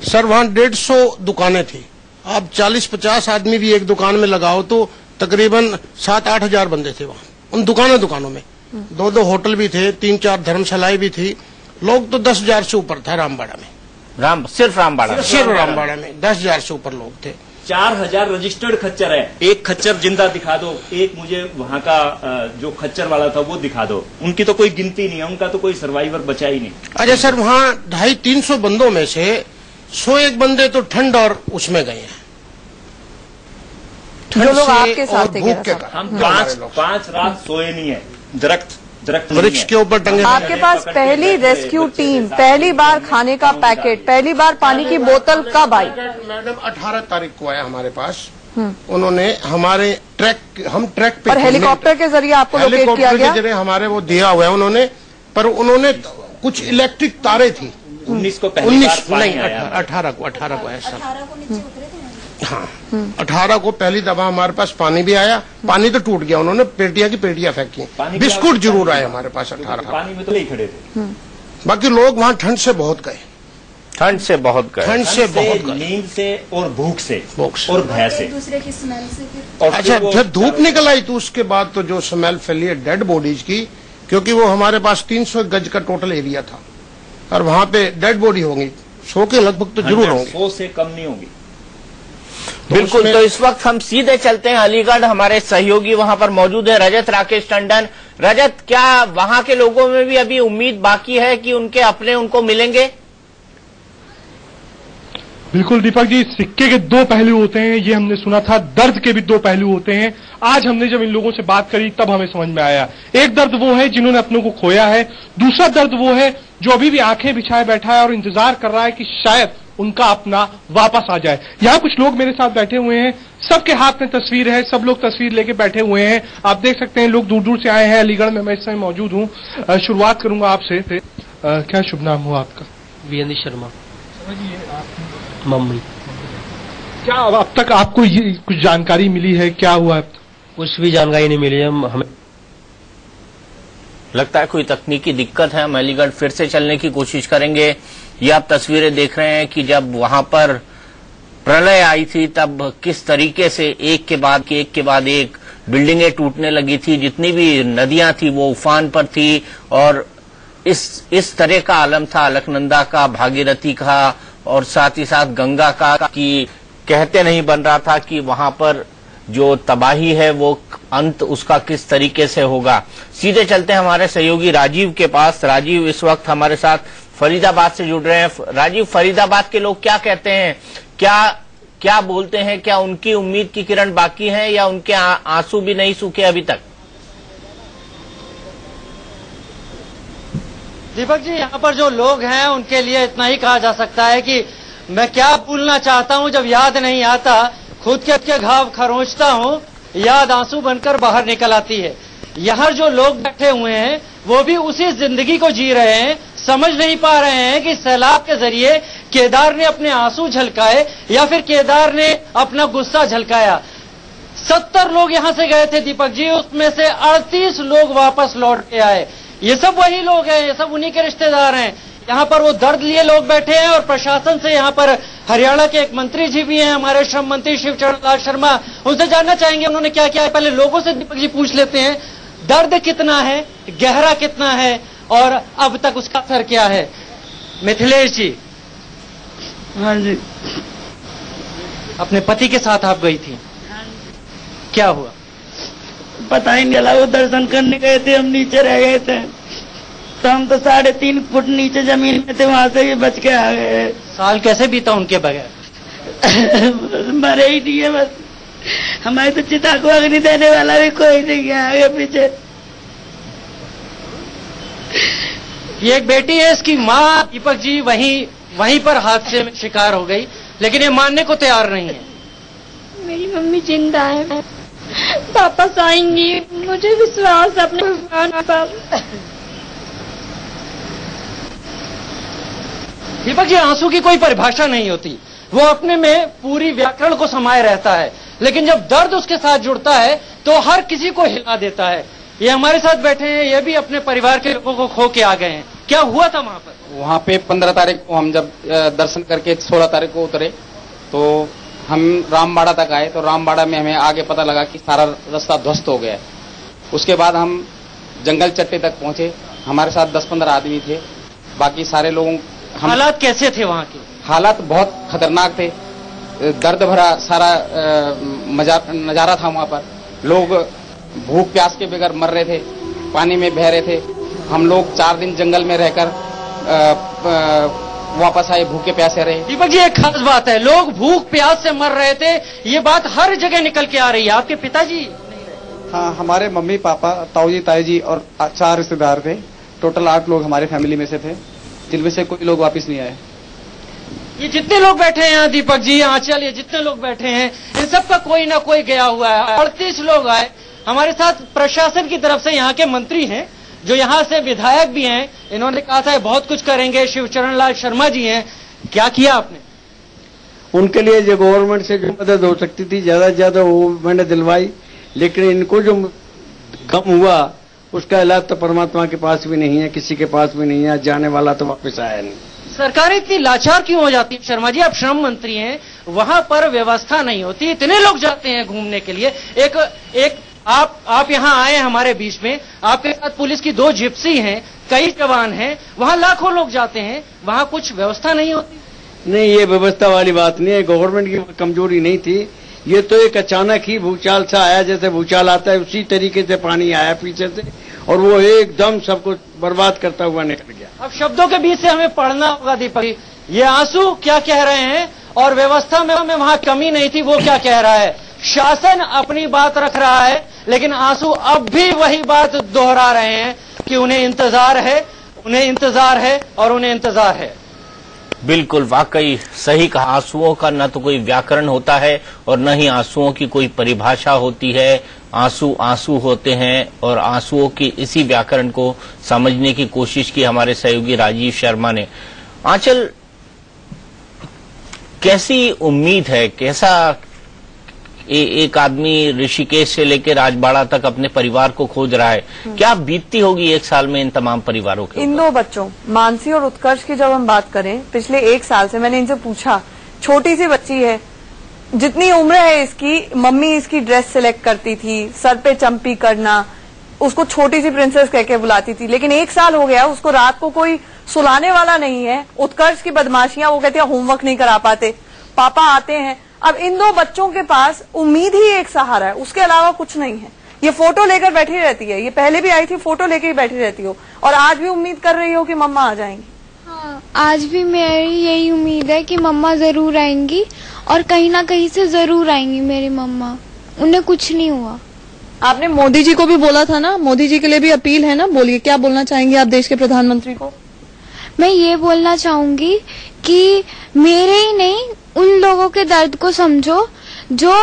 सर वहाँ 150 दुकानें थी। आप 40-50 आदमी भी एक दुकान में लगाओ तो तकरीबन 7-8 हजार बंदे थे वहाँ उन दुकानों में। 2-2 होटल भी थे, 3-4 धर्मशालाएं भी थी। लोग तो 10,000 से ऊपर था रामबाड़ा में। सिर्फ रामबाड़ा में 10,000 से ऊपर लोग थे। 4,000 रजिस्टर्ड खच्चर है। एक खच्चर जिंदा दिखा दो, एक मुझे वहां का जो खच्चर वाला था वो दिखा दो। उनकी तो कोई गिनती नहीं है, उनका तो कोई सर्वाइवर बचा ही नहीं। अच्छा सर, वहाँ 250-300 बंदों में से 101 बंदे तो ठंड और उसमें गए हैं, जो लोग आपके साथ थे। भूख के हम 5 रात सोए नहीं है, वृक्ष के ऊपर टंगे। आपके पास पहली रेस्क्यू टीम, पहली बार खाने का पैकेट, पहली बार पानी की बोतल कब आई? मैडम 18 तारीख को आया हमारे पास। उन्होंने हमारे हम ट्रैक पे और हेलीकॉप्टर के जरिए आपको लोकेट किया गया? हेलीकॉप्टर के जरिए हमारे वो दिया हुआ है उन्होंने, पर उन्होंने कुछ इलेक्ट्रिक तारे थी। 19 को पहली बार नहीं, 18 को ऐसा। हाँ, 18 को पहली दफा हमारे पास पानी भी आया। पानी तो टूट गया, उन्होंने पेटियां की पेटियां फेंकी। बिस्कुट जरूर आए हमारे पास 18 पानी में तो नहीं खड़े थे। बाकी लोग वहाँ ठंड से बहुत गए। नींद से और भूख से और भय से, दूसरे की स्मेल से। अच्छा, जब धूप निकल आई तो उसके बाद तो जो स्मेल फैली है डेड बॉडीज की, क्योंकि वो हमारे पास 300 गज का टोटल एरिया था और वहाँ पे डेड बॉडी होंगी 100 के लगभग तो जरूर होंगी, 100 से कम नहीं होगी। बिल्कुल। तो इस वक्त हम सीधे चलते हैं अलीगढ़, हमारे सहयोगी वहां पर मौजूद है, रजत राकेश टंडन। रजत, क्या वहां के लोगों में भी अभी उम्मीद बाकी है कि उनके अपने उनको मिलेंगे? बिल्कुल दीपक जी, सिक्के के 2 पहलू होते हैं, ये हमने सुना था। दर्द के भी 2 पहलू होते हैं। आज हमने जब इन लोगों से बात करी तब हमें समझ में आया, एक दर्द वो है जिन्होंने अपनों को खोया है, दूसरा दर्द वो है जो अभी भी आंखें बिछाए बैठा है और इंतजार कर रहा है कि शायद उनका अपना वापस आ जाए। यहाँ कुछ लोग मेरे साथ बैठे हुए हैं, सबके हाथ में तस्वीर है, सब लोग तस्वीर लेके बैठे हुए हैं। आप देख सकते हैं लोग दूर दूर से आए हैं अलीगढ़ में। मैं इस समय मौजूद हूँ। शुरुआत करूंगा आपसे। क्या शुभ नाम हुआ आपका? वीरेंद्र शर्मा। मम्मी। क्या अब तक आपको ये कुछ जानकारी मिली है, क्या हुआ? कुछ भी जानकारी नहीं मिली है हमें। लगता है कोई तकनीकी दिक्कत है। हम अलीगढ़ फिर से चलने की कोशिश करेंगे। ये आप तस्वीरें देख रहे हैं कि जब वहां पर प्रलय आई थी तब किस तरीके से एक के बाद एक बिल्डिंगें टूटने लगी थी, जितनी भी नदियां थी वो उफान पर थी और इस तरह का आलम था अलकनंदा का, भागीरथी का और साथ ही साथ गंगा का, कि कहते नहीं बन रहा था कि वहां पर जो तबाही है वो अंत उसका किस तरीके से होगा। सीधे चलते हैं हमारे सहयोगी राजीव के पास। राजीव इस वक्त हमारे साथ फरीदाबाद से जुड़ रहे हैं। राजीव, फरीदाबाद के लोग क्या कहते हैं, क्या बोलते हैं? क्या उनकी उम्मीद की किरण बाकी है या उनके आंसू भी नहीं सूखे अभी तक? दीपक जी, यहाँ पर जो लोग हैं उनके लिए इतना ही कहा जा सकता है कि मैं क्या भूलना चाहता हूँ जब याद नहीं आता, खुद के घाव खरोंचता हूँ, याद आंसू बनकर बाहर निकल आती है। यहाँ जो लोग बैठे हुए हैं वो भी उसी जिंदगी को जी रहे हैं, समझ नहीं पा रहे हैं कि सैलाब के जरिए केदार ने अपने आंसू झलकाए या फिर केदार ने अपना गुस्सा झलकाया। 70 लोग यहाँ से गए थे दीपक जी, उसमें से 38 लोग वापस लौट के आए। ये सब वही लोग हैं, ये सब उन्हीं के रिश्तेदार हैं। यहाँ पर वो दर्द लिए लोग बैठे हैं और प्रशासन से यहाँ पर हरियाणा के एक मंत्री जी भी हैं, हमारे श्रम मंत्री शिवचरण लाल शर्मा, उनसे जानना चाहेंगे उन्होंने क्या किया है। पहले लोगों से दीपक जी पूछ लेते हैं, दर्द कितना है, गहरा कितना है और अब तक उसका असर क्या है। मिथिलेश जी। हाँ जी। अपने पति के साथ आप गई थी, क्या हुआ? पता ही नहीं चला, वो दर्शन करने गए थे, हम नीचे रह गए थे, तो हम तो 3.5 फुट नीचे जमीन में थे, वहां से ही बच के आ गए। साल कैसे बीता उनके बगैर? मरे ही नहीं है बस, हमारी तो चिता को अग्नि देने वाला भी कोई नहीं है आगे पीछे। ये एक बेटी है, इसकी माँ दीपक जी वहीं पर हादसे में शिकार हो गई, लेकिन ये मानने को तैयार नहीं है। मेरी मम्मी जिंदा है, वापस आएंगी, मुझे विश्वास अपने भगवान पर। दीपक जी, आंसू की कोई परिभाषा नहीं होती, वो अपने में पूरी व्याकरण को समाये रहता है, लेकिन जब दर्द उसके साथ जुड़ता है तो हर किसी को हिला देता है। ये हमारे साथ बैठे हैं, ये भी अपने परिवार के लोगों को खो के आ गए हैं। क्या हुआ था वहाँ पर? वहाँ पे 15 तारीख को हम जब दर्शन करके 16 तारीख को उतरे तो हम रामबाड़ा तक आए, तो रामबाड़ा में हमें आगे पता लगा कि सारा रास्ता ध्वस्त हो गया है। उसके बाद हम जंगल चट्टे तक पहुंचे, हमारे साथ 10-15 आदमी थे, बाकी सारे लोगों। हालात कैसे थे वहाँ के? हालात बहुत खतरनाक थे, दर्द भरा सारा नजारा था वहाँ पर। लोग भूख प्यास के बगैर मर रहे थे, पानी में बह रहे थे। हम लोग 4 दिन जंगल में रहकर वापस आए, भूखे प्यासे रहे। दीपक जी, एक खास बात है, लोग भूख प्यास से मर रहे थे, ये बात हर जगह निकल के आ रही है। आपके पिताजी? हाँ, हमारे मम्मी पापा, ताऊ जी, ताई जी और 4 रिश्तेदार थे। टोटल 8 लोग हमारे फैमिली में से थे, जिनमें से कोई लोग वापस नहीं आए। ये जितने लोग बैठे हैं यहाँ, दीपक जी, आंचल, ये जितने लोग बैठे हैं, इन सबका कोई ना कोई गया हुआ है। 38 लोग आए। हमारे साथ प्रशासन की तरफ से यहाँ के मंत्री हैं, जो यहाँ से विधायक भी हैं, इन्होंने कहा था बहुत कुछ करेंगे। शिवचरण लाल शर्मा जी हैं, क्या किया आपने? उनके लिए जो गवर्नमेंट से जो मदद हो सकती थी ज्यादा से ज्यादा वो मैंने दिलवाई, लेकिन इनको जो गम हुआ उसका इलाज तो परमात्मा के पास भी नहीं है, किसी के पास भी नहीं है, जाने वाला तो वापस आया नहीं। सरकारें इतनी लाचार क्यों हो जाती है? शर्मा जी, आप श्रम मंत्री हैं, वहां पर व्यवस्था नहीं होती, इतने लोग जाते हैं घूमने के लिए। एक आप यहाँ आए हमारे बीच में, आपके साथ पुलिस की 2 जिप्सी हैं, कई जवान हैं, वहाँ लाखों लोग जाते हैं, वहाँ कुछ व्यवस्था नहीं होती? नहीं, ये व्यवस्था वाली बात नहीं है, गवर्नमेंट की कमजोरी नहीं थी। ये तो एक अचानक ही भूचाल सा आया, जैसे भूचाल आता है उसी तरीके से पानी आया पीछे से, और वो एकदम सबको बर्बाद करता हुआ निकल गया। अब शब्दों के बीच से हमें पढ़ना होगा दीपक, ये आंसू क्या कह रहे हैं और व्यवस्था में वहाँ कमी नहीं थी वो क्या कह रहा है। शासन अपनी बात रख रहा है, लेकिन आंसू अब भी वही बात दोहरा रहे हैं कि उन्हें इंतजार है, उन्हें इंतजार है और उन्हें इंतजार है। बिल्कुल, वाकई सही कहा। आंसुओं का न तो कोई व्याकरण होता है और न ही आंसुओं की कोई परिभाषा होती है। आंसू आंसू होते हैं और आंसुओं की इसी व्याकरण को समझने की कोशिश की हमारे सहयोगी राजीव शर्मा ने। आंचल, कैसी उम्मीद है, कैसा एक आदमी ऋषिकेश से लेकर राजबाड़ा तक अपने परिवार को खोज रहा है, क्या बीतती होगी 1 साल में इन तमाम परिवारों के? इन 2 बच्चों मानसी और उत्कर्ष की जब हम बात करें, पिछले 1 साल से मैंने इनसे पूछा, छोटी सी बच्ची है, जितनी उम्र है इसकी, मम्मी इसकी ड्रेस सिलेक्ट करती थी, सर पे चंपी करना, उसको छोटी सी प्रिंसेस कह के बुलाती थी, लेकिन 1 साल हो गया, उसको रात को कोई सुलाने वाला नहीं है। उत्कर्ष की बदमाशियां, वो कहते हैं होमवर्क नहीं करा पाते, पापा आते हैं। अब इन 2 बच्चों के पास उम्मीद ही एक सहारा है, उसके अलावा कुछ नहीं है। ये फोटो लेकर बैठी रहती है, ये पहले भी आई थी, फोटो लेकर ही बैठी रहती हो, और आज भी उम्मीद कर रही हो कि मम्मा आ जाएंगी। हाँ, आज भी मेरी यही उम्मीद है कि मम्मा जरूर आएंगी और कहीं ना कहीं से जरूर आएंगी मेरी मम्मा, उन्हें कुछ नहीं हुआ। आपने मोदी जी को भी बोला था ना, मोदी जी के लिए भी अपील है ना, बोलिए, क्या बोलना चाहेंगे आप देश के प्रधानमंत्री को? मैं ये बोलना चाहूंगी कि मेरे ही नहीं, उन लोगों के दर्द को समझो जो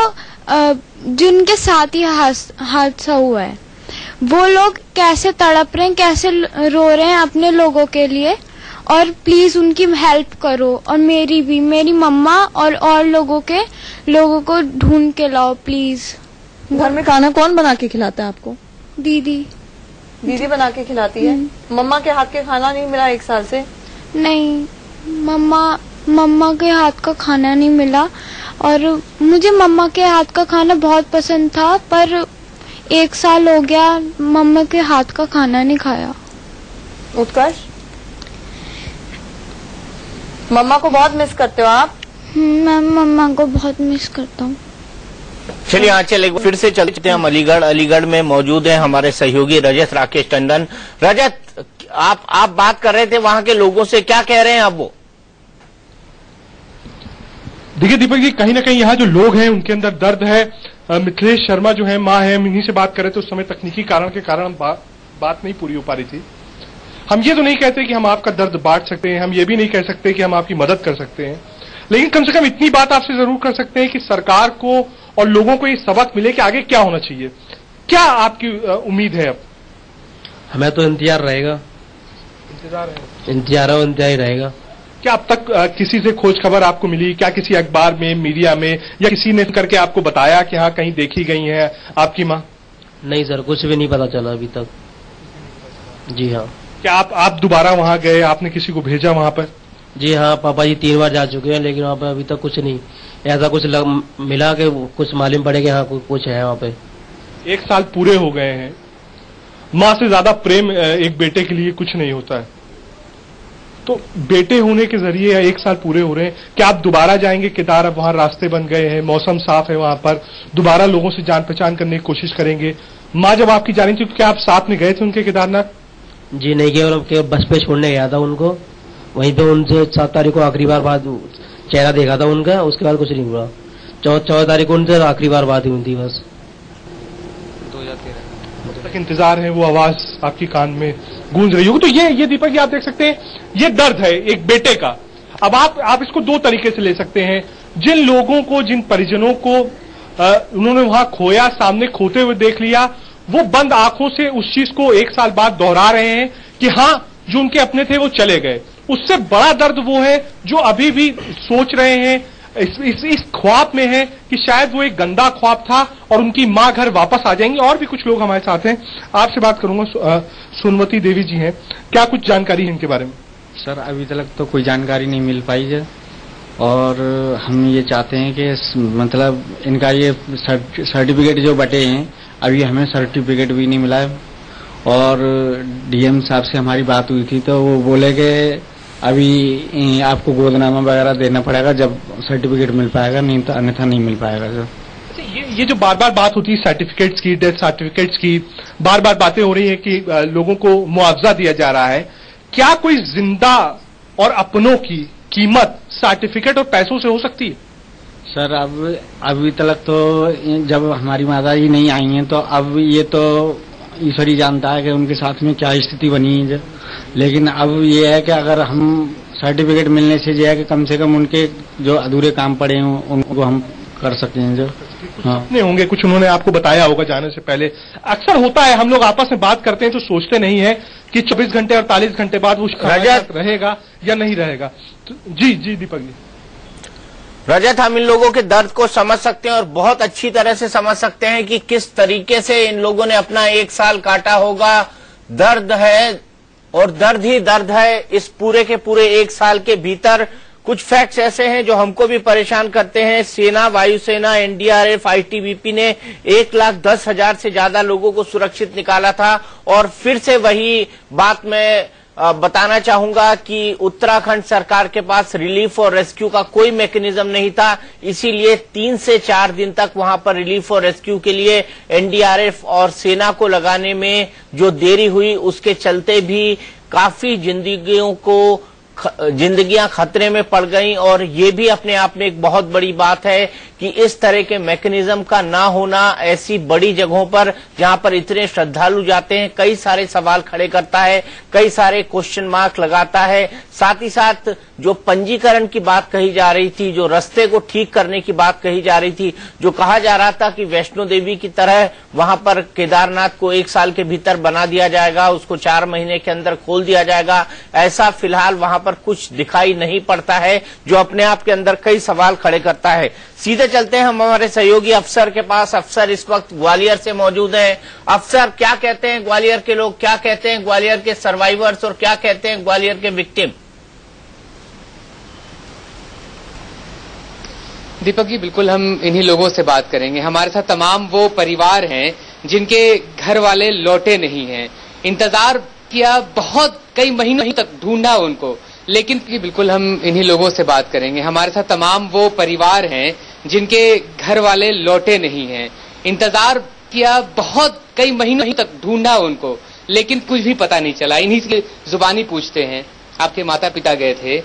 जिनके साथ ही हादसा हुआ है। वो लोग कैसे तड़प रहे हैं, कैसे रो रहे हैं अपने लोगों के लिए, और प्लीज उनकी हेल्प करो, और मेरी भी, मेरी मम्मा और लोगों को ढूंढ के लाओ प्लीज। घर में खाना कौन बना के खिलाता है आपको? दीदी बना के खिलाती है। मम्मा के हाथ के खाना नहीं मिला 1 साल से? नहीं, मम्मा के हाथ का खाना नहीं मिला और मुझे मम्मा के हाथ का खाना बहुत पसंद था, पर 1 साल हो गया मम्मा के हाथ का खाना नहीं खाया। उत्कर्ष, मम्मा को बहुत मिस करते हो आप? मैं मम्मा को बहुत मिस करता हूँ। चलिए यहाँ चले फिर से चलते हैं हम अलीगढ़ में मौजूद हैं हमारे सहयोगी रजत राकेश टंडन। रजत, आप बात कर रहे थे वहां के लोगों से, क्या कह रहे हैं अब वो? देखिए दीपक जी, कहीं ना कहीं यहाँ जो लोग हैं उनके अंदर दर्द है। मिथिलेश शर्मा जो है माँ है, इन्हीं से बात कर रहे थे। उस समय तकनीकी कारण के कारण बात नहीं पूरी हो पा रही थी। हम ये तो नहीं कहते कि हम आपका दर्द बांट सकते हैं, हम ये भी नहीं कह सकते कि हम आपकी मदद कर सकते हैं, लेकिन कम से कम इतनी बात आपसे जरूर कर सकते हैं कि सरकार को और लोगों को ये सबक मिले कि आगे क्या होना चाहिए। क्या आपकी उम्मीद है अब? हमें तो इंतजार रहेगा, इंतजार रहेगा। क्या अब तक किसी से खोज खबर आपको मिली? क्या किसी अखबार में, मीडिया में, या किसी ने करके आपको बताया कि हाँ कहीं देखी गई है आपकी माँ? नहीं सर, कुछ भी नहीं पता चला अभी तक। जी हाँ। क्या आप दोबारा वहां गए? आपने किसी को भेजा वहां पर? जी हाँ, पापा जी 3 बार जा चुके हैं, लेकिन वहाँ पे अभी तक कुछ नहीं ऐसा कुछ मिला कि कुछ मालूम पड़े कि हाँ कुछ है वहाँ पे। 1 साल पूरे हो गए हैं। माँ से ज्यादा प्रेम एक बेटे के लिए कुछ नहीं होता है। तो बेटे होने के जरिए 1 साल पूरे हो रहे हैं, क्या आप दोबारा जाएंगे केदार? अब वहां रास्ते बन गए हैं, मौसम साफ है वहां पर, दोबारा लोगों से जान पहचान करने की कोशिश करेंगे। माँ जब आपकी जा रही थी, क्या आप साथ में गए थे उनके केदारनाथ? जी नहीं, केवल बस पे छोड़ने गया था उनको, वहीं पे उनसे 7 तारीख को आखिरी बार बात चेहरा देखा था उनका, उसके बाद कुछ नहीं हुआ। 14 तारीख को उनसे आखिरी बार बात हुई थी बस। 2013 तक इंतजार है, वो आवाज आपकी कान में गूंज रही होगी। तो ये दीपक जी आप देख सकते हैं, ये दर्द है एक बेटे का। अब आप इसको 2 तरीके से ले सकते हैं। जिन लोगों को, जिन परिजनों को उन्होंने वहां खोया, सामने खोते हुए देख लिया, वो बंद आंखों से उस चीज को 1 साल बाद दोहरा रहे हैं कि हाँ जो उनके अपने थे वो चले गए। उससे बड़ा दर्द वो है जो अभी भी सोच रहे हैं, इस ख्वाब में है कि शायद वो एक गंदा ख्वाब था और उनकी माँ घर वापस आ जाएंगी। और भी कुछ लोग हमारे साथ हैं, आपसे बात करूंगा। सोनवती देवी जी हैं, क्या कुछ जानकारी है इनके बारे में? सर अभी तक तो कोई जानकारी नहीं मिल पाई है और हम ये चाहते हैं कि मतलब इनका ये सर्टिफिकेट जो बटे हैं, अभी हमें सर्टिफिकेट भी नहीं मिला है। और डीएम साहब से हमारी बात हुई थी तो वो बोले कि अभी आपको गोदनामा वगैरह देना पड़ेगा, जब सर्टिफिकेट मिल पाएगा, नहीं तो अन्यथा नहीं मिल पाएगा सर। ये जो बार बार बात होती है सर्टिफिकेट्स की, डेथ सर्टिफिकेट्स की, बार बार बातें हो रही है कि लोगों को मुआवजा दिया जा रहा है, क्या कोई जिंदा और अपनों की कीमत सर्टिफिकेट और पैसों से हो सकती है? सर अब अभी तक तो जब हमारी माता जी नहीं आई हैं तो अब ये तो ईश्वर ही जानता है कि उनके साथ में क्या स्थिति बनी है। लेकिन अब ये है कि अगर हम सर्टिफिकेट मिलने से जो है कि कम से कम उनके जो अधूरे काम पड़े हैं उनको हम कर सकते हैं। जो हाँ नहीं होंगे, कुछ उन्होंने आपको बताया होगा जाने से पहले। अक्सर होता है, हम लोग आपस में बात करते हैं तो सोचते नहीं है कि 24 घंटे 48 घंटे बाद वो रहेगा या नहीं रहेगा। तो जी दीपक जी। रजत, हम इन लोगों के दर्द को समझ सकते हैं और बहुत अच्छी तरह से समझ सकते हैं कि किस तरीके से इन लोगों ने अपना 1 साल काटा होगा। दर्द है और दर्द ही दर्द है इस पूरे के पूरे 1 साल के भीतर। कुछ फैक्ट्स ऐसे हैं जो हमको भी परेशान करते हैं। सेना, वायुसेना, एनडीआरएफ, आईटीबीपी ने 1,10,000 से ज्यादा लोगों को सुरक्षित निकाला था। और फिर से वही बात मैं बताना चाहूंगा कि उत्तराखंड सरकार के पास रिलीफ और रेस्क्यू का कोई मैकेनिज्म नहीं था, इसीलिए 3 से 4 दिन तक वहां पर रिलीफ और रेस्क्यू के लिए एनडीआरएफ और सेना को लगाने में जो देरी हुई, उसके चलते भी काफी जिंदगियां खतरे में पड़ गईं। और ये भी अपने आप में एक बहुत बड़ी बात है कि इस तरह के मैकेनिज्म का ना होना ऐसी बड़ी जगहों पर जहां पर इतने श्रद्धालु जाते हैं, कई सारे सवाल खड़े करता है, कई सारे क्वेश्चन मार्क लगाता है। साथ ही साथ जो पंजीकरण की बात कही जा रही थी, जो रास्ते को ठीक करने की बात कही जा रही थी, जो कहा जा रहा था कि वैष्णो देवी की तरह वहां पर केदारनाथ को 1 साल के भीतर बना दिया जाएगा, उसको 4 महीने के अंदर खोल दिया जाएगा, ऐसा फिलहाल वहां पर कुछ दिखाई नहीं पड़ता है, जो अपने आप के अंदर कई सवाल खड़े करता है। सीधे चलते हैं हम हमारे सहयोगी अफसर के पास। अफसर इस वक्त ग्वालियर से मौजूद हैं। अफसर, क्या कहते हैं ग्वालियर के लोग, क्या कहते हैं ग्वालियर के सर्वाइवर्स और क्या कहते हैं ग्वालियर के विक्टिम? दीपक जी, बिल्कुल हम इन्हीं लोगों से बात करेंगे। हमारे साथ तमाम वो परिवार हैं जिनके घर वाले लौटे नहीं हैं। इंतजार किया, बहुत कई महीनों तक ढूंढा उनको, लेकिन बिल्कुल हम इन्हीं लोगों से बात करेंगे। हमारे साथ तमाम वो परिवार हैं जिनके घर वाले लौटे नहीं हैं। इंतजार किया, बहुत कई महीनों तक ढूंढा उनको, लेकिन कुछ भी पता नहीं चला। इन्हीं की जुबानी पूछते हैं। आपके माता पिता गए थे,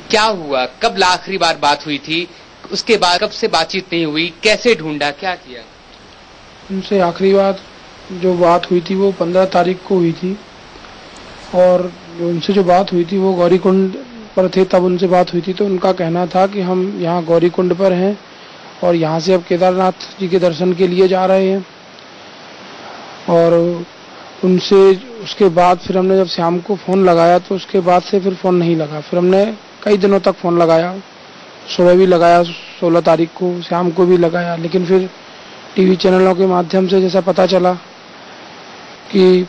क्या हुआ, कब आखिरी बार बात हुई थी, उसके बाद कब से बातचीत नहीं हुई, कैसे ढूंढा, क्या किया? उनसे आखिरी बार जो बात हुई थी वो 15 तारीख को हुई थी, और उनसे जो बात हुई थी वो गौरीकुंड पर थे, तब उनसे बात हुई थी। तो उनका कहना था कि हम यहाँ गौरीकुंड पर हैं और यहाँ से अब केदारनाथ जी के दर्शन के लिए जा रहे हैं। और उनसे उसके बाद फिर हमने जब शाम को फ़ोन लगाया तो उसके बाद से फिर फ़ोन नहीं लगा। फिर हमने कई दिनों तक फ़ोन लगाया, सुबह भी लगाया 16 तारीख को, शाम को भी लगाया, लेकिन फिर टीवी चैनलों के माध्यम से जैसा पता चला कि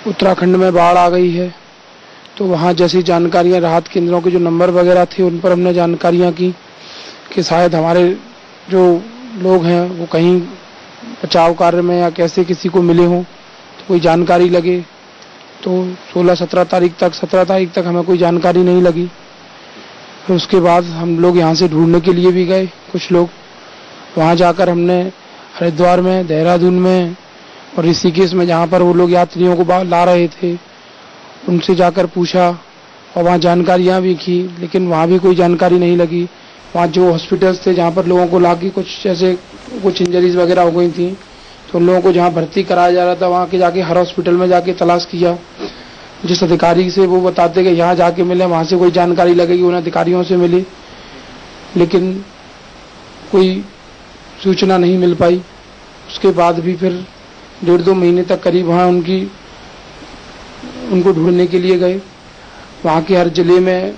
उत्तराखंड में बाढ़ आ गई है, तो वहाँ जैसी जानकारियाँ, राहत केंद्रों के जो नंबर वगैरह थे उन पर हमने जानकारियाँ की कि शायद हमारे जो लोग हैं वो कहीं बचाव कार्य में या कैसे किसी को मिले हों, तो कोई जानकारी लगे। तो 17 तारीख तक हमें कोई जानकारी नहीं लगी। फिर उसके बाद हम लोग यहाँ से ढूंढने के लिए भी गए, कुछ लोग वहाँ जाकर हमने हरिद्वार में, देहरादून में और ऋषिकेश में, जहाँ पर वो लोग यात्रियों को ला रहे थे, उनसे जाकर पूछा और वहाँ जानकारियाँ भी की, लेकिन वहाँ भी कोई जानकारी नहीं लगी। वहाँ जो हॉस्पिटल्स थे जहाँ पर लोगों को लाके कुछ इंजरीज वगैरह हो गई थी, तो उन लोगों को जहाँ भर्ती कराया जा रहा था वहाँ के जाके हर हॉस्पिटल में जाके तलाश किया। जिस अधिकारी से वो बताते कि यहाँ जाके मिले, वहाँ से कोई जानकारी लगेगी, उन अधिकारियों से मिले, लेकिन कोई सूचना नहीं मिल पाई। उसके बाद भी फिर 1.5-2 महीने तक करीब वहाँ उनको ढूंढने के लिए गए, वहाँ के हर जिले में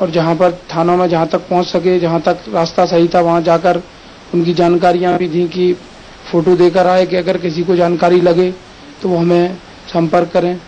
और जहाँ पर थानों में जहाँ तक पहुँच सके, जहाँ तक रास्ता सही था वहाँ जाकर उनकी जानकारियाँ भी दी कि फोटो देकर आए कि अगर किसी को जानकारी लगे तो वो हमें संपर्क करें,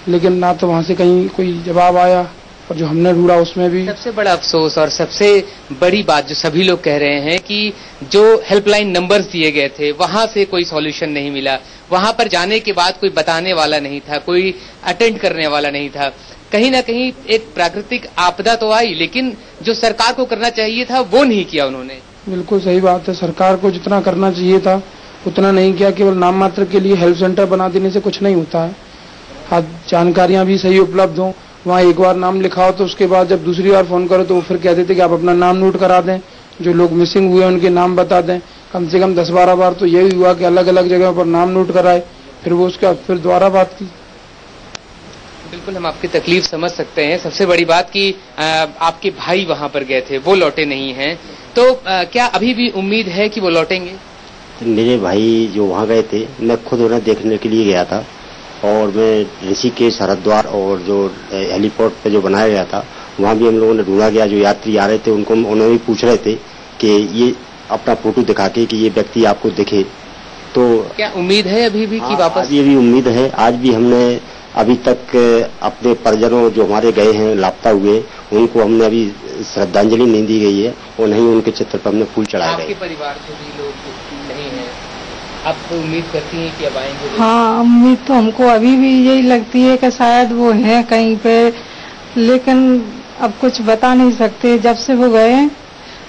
लेकिन ना तो वहाँ से कहीं कोई जवाब आया, और जो हमने ढूंढा उसमें भी। सबसे बड़ा अफसोस और सबसे बड़ी बात जो सभी लोग कह रहे हैं कि जो हेल्पलाइन नंबर्स दिए गए थे वहां से कोई सॉल्यूशन नहीं मिला। वहां पर जाने के बाद कोई बताने वाला नहीं था, कोई अटेंड करने वाला नहीं था। कहीं ना कहीं एक प्राकृतिक आपदा तो आई, लेकिन जो सरकार को करना चाहिए था वो नहीं किया उन्होंने। बिल्कुल सही बात है, सरकार को जितना करना चाहिए था उतना नहीं किया। केवल नाम मात्र के लिए हेल्प सेंटर बना देने से कुछ नहीं होता है। आज जानकारियां भी सही उपलब्ध हों, वहाँ एक बार नाम लिखा हो तो उसके बाद जब दूसरी बार फोन करो तो वो फिर कहते थे कि आप अपना नाम नोट करा दें, जो लोग मिसिंग हुए उनके नाम बता दें। कम से कम 10-12 बार तो यही हुआ कि अलग अलग जगह पर नाम नोट कराए, फिर वो उसका फिर दोबारा बात की। बिल्कुल हम आपकी तकलीफ समझ सकते हैं। सबसे बड़ी बात कि आपके भाई वहाँ पर गए थे, वो लौटे नहीं हैं, तो क्या अभी भी उम्मीद है कि वो लौटेंगे? मेरे भाई जो वहाँ गए थे, मैं खुद उन्हें देखने के लिए गया था, और मैं ऋषिकेश, हरिद्वार और जो हेलीपोर्ट पे जो बनाया गया था वहाँ भी हम लोगों ने ढूंढा गया। जो यात्री आ रहे थे उनको उन्होंने भी पूछ रहे थे कि ये अपना फोटो दिखा के कि ये व्यक्ति आपको दिखे, तो क्या उम्मीद है अभी भी कि वापस? ये भी उम्मीद है। आज भी हमने अभी तक अपने परिजनों जो हमारे गए हैं लापता हुए, उनको हमने अभी श्रद्धांजलि नहीं दी गई है और नहीं उनके चित्र पर हमने फूल चढ़ाए गए। आपके परिवार से भी लोग नहीं है, आप तो उम्मीद करती हैं कि अब आएंगे? हाँ, उम्मीद तो हमको अभी भी यही लगती है कि शायद वो हैं कहीं पे, लेकिन अब कुछ बता नहीं सकते। जब से वो गए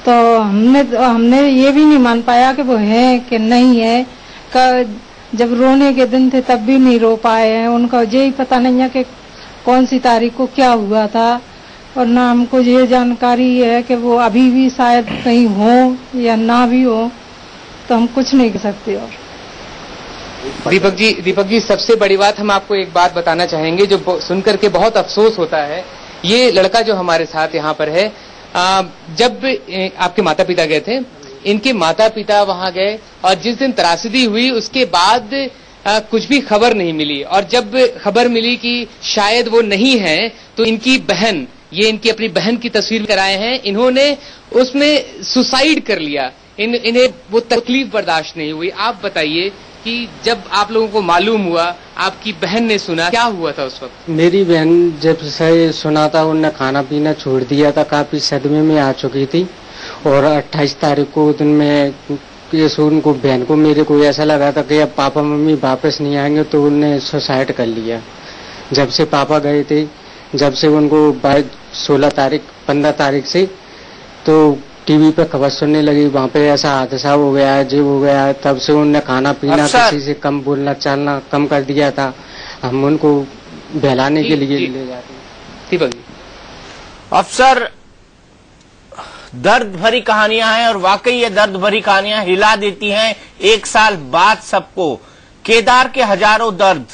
तो हमने ये भी नहीं मान पाया कि वो हैं कि नहीं है। जब रोने के दिन थे तब भी नहीं रो पाए हैं। उनका यही पता नहीं है कि कौन सी तारीख को क्या हुआ था, और ना हमको ये जानकारी है कि वो अभी भी शायद कहीं हो या ना भी हो, तो हम कुछ नहीं कर सकते। और दीपक जी सबसे बड़ी बात हम आपको एक बात बताना चाहेंगे जो सुनकर के बहुत अफसोस होता है। ये लड़का जो हमारे साथ यहाँ पर है, जब आपके माता पिता गए थे, इनके माता पिता वहां गए और जिस दिन त्रासदी हुई उसके बाद कुछ भी खबर नहीं मिली, और जब खबर मिली कि शायद वो नहीं है तो इनकी बहन, ये इनकी अपनी बहन की तस्वीर कराए हैं, इन्होंने उसमें सुसाइड कर लिया। इन्हें वो तकलीफ बर्दाश्त नहीं हुई। आप बताइए कि जब आप लोगों को मालूम हुआ, आपकी बहन ने सुना, क्या हुआ था उस वक्त? मेरी बहन जब से सुना था, उनने खाना पीना छोड़ दिया था, काफी सदमे में आ चुकी थी। और 28 तारीख को दिन में ये उनको बहन को मेरे को ऐसा लगा था कि अब पापा मम्मी वापस नहीं आएंगे, तो उन्होंने सुसाइड कर लिया। जब से पापा गए थे, जब से उनको 16 तारीख 15 तारीख से तो टीवी पे खबर सुनने लगी, वहाँ पे ऐसा हादसा हो गया है, जीव हो गया है, तब से उन्होंने खाना पीना किसी से कम बोलना चालना कम कर दिया था। हम उनको बहलाने के लिए ले जाते हैं। अफसर, दर्द भरी कहानियां हैं और वाकई ये दर्द भरी कहानियां हिला देती हैं एक साल बाद सबको। केदार के हजारों दर्द,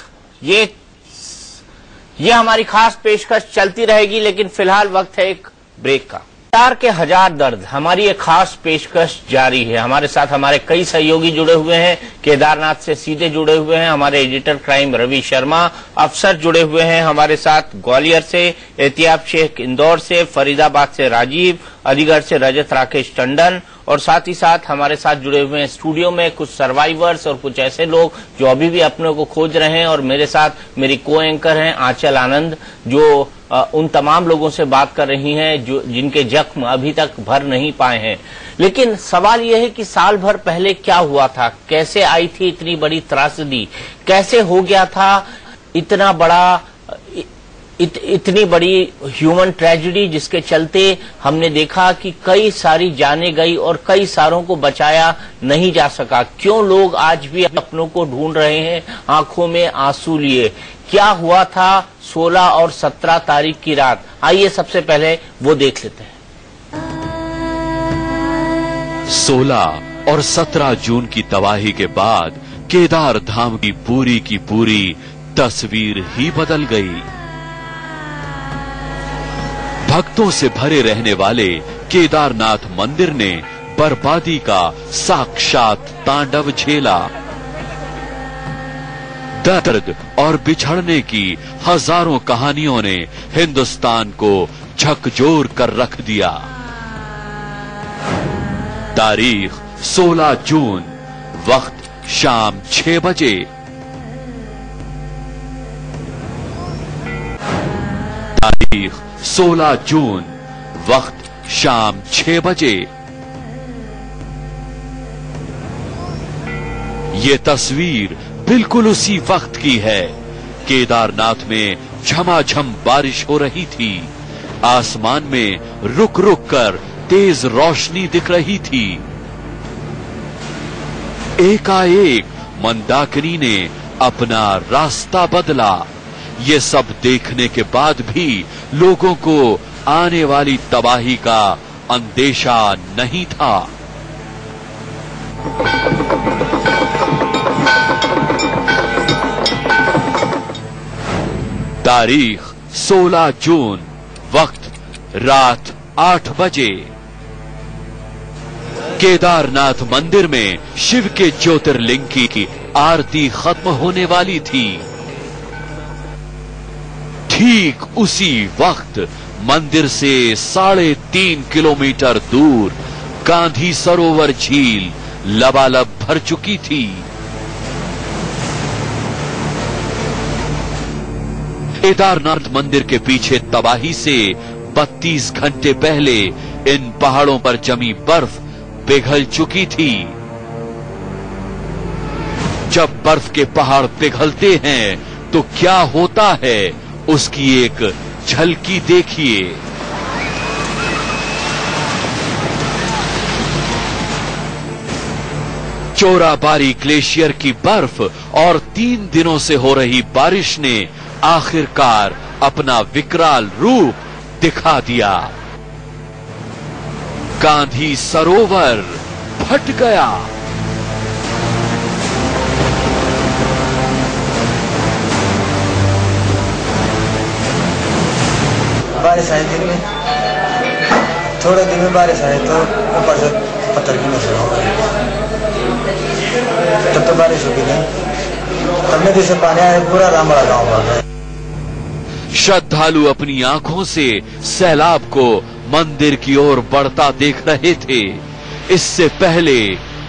ये हमारी खास पेशकश चलती रहेगी, लेकिन फिलहाल वक्त है एक ब्रेक का। केदार के हजार दर्द, हमारी एक खास पेशकश जारी है। हमारे साथ हमारे कई सहयोगी जुड़े हुए हैं, केदारनाथ से सीधे जुड़े हुए हैं हमारे एडिटर क्राइम रवि शर्मा, अफसर जुड़े हुए हैं हमारे साथ ग्वालियर से एहतियाब शेख, इंदौर से, फरीदाबाद से राजीव, अलीगढ़ से रजत राकेश टंडन, और साथ ही साथ हमारे साथ जुड़े हुए हैं स्टूडियो में कुछ सर्वाइवर्स और कुछ ऐसे लोग जो अभी भी अपने को खोज रहे हैं। और मेरे साथ मेरी को एंकर हैं आंचल आनंद, जो उन तमाम लोगों से बात कर रही हैं जो जिनके जख्म अभी तक भर नहीं पाए हैं। लेकिन सवाल यह है कि साल भर पहले क्या हुआ था, कैसे आई थी इतनी बड़ी त्रासदी, कैसे हो गया था इतना बड़ा इतनी बड़ी ह्यूमन ट्रेजेडी, जिसके चलते हमने देखा कि कई सारी जाने गई और कई सारों को बचाया नहीं जा सका। क्यों लोग आज भी अपनों को ढूंढ रहे हैं आंखों में आंसू लिए? क्या हुआ था 16 और 17 तारीख की रात? आइए सबसे पहले वो देख लेते हैं। 16 और 17 जून की तबाही के बाद केदार धाम की पूरी तस्वीर ही बदल गई। भक्तों से भरे रहने वाले केदारनाथ मंदिर ने बर्बादी का साक्षात तांडव झेला। दर्द और बिछड़ने की हजारों कहानियों ने हिंदुस्तान को झकझोर कर रख दिया। तारीख 16 जून, वक्त शाम 6 बजे। तारीख 16 जून, वक्त शाम 6 बजे। ये तस्वीर बिल्कुल उसी वक्त की है। केदारनाथ में झमाझम बारिश हो रही थी। आसमान में रुक रुक कर तेज रोशनी दिख रही थी। एकाएक मंदाकिनी ने अपना रास्ता बदला। ये सब देखने के बाद भी लोगों को आने वाली तबाही का अंदेशा नहीं था। तारीख 16 जून, वक्त रात 8 बजे। केदारनाथ मंदिर में शिव के ज्योतिर्लिंग की आरती खत्म होने वाली थी। ठीक उसी वक्त मंदिर से 3.5 किलोमीटर दूर गांधी सरोवर झील लबालब भर चुकी थी। केदारनाथ मंदिर के पीछे तबाही से 32 घंटे पहले इन पहाड़ों पर जमी बर्फ पिघल चुकी थी। जब बर्फ के पहाड़ पिघलते हैं तो क्या होता है, उसकी एक झलकी देखिए। चोराबारी ग्लेशियर की बर्फ और 3 दिनों से हो रही बारिश ने आखिरकार अपना विकराल रूप दिखा दिया। गांधी सरोवर फट गया। बारिश आई दिन में, थोड़े दिन में बारिश आई तो ऊपर से पत्थर गिरने शुरू हो गए। तब तो बारिश होगी नहीं, तब नदी से पानी आया, पूरा रामबड़ा गांव भर गया। श्रद्धालु अपनी आंखों से सैलाब को मंदिर की ओर बढ़ता देख रहे थे। इससे पहले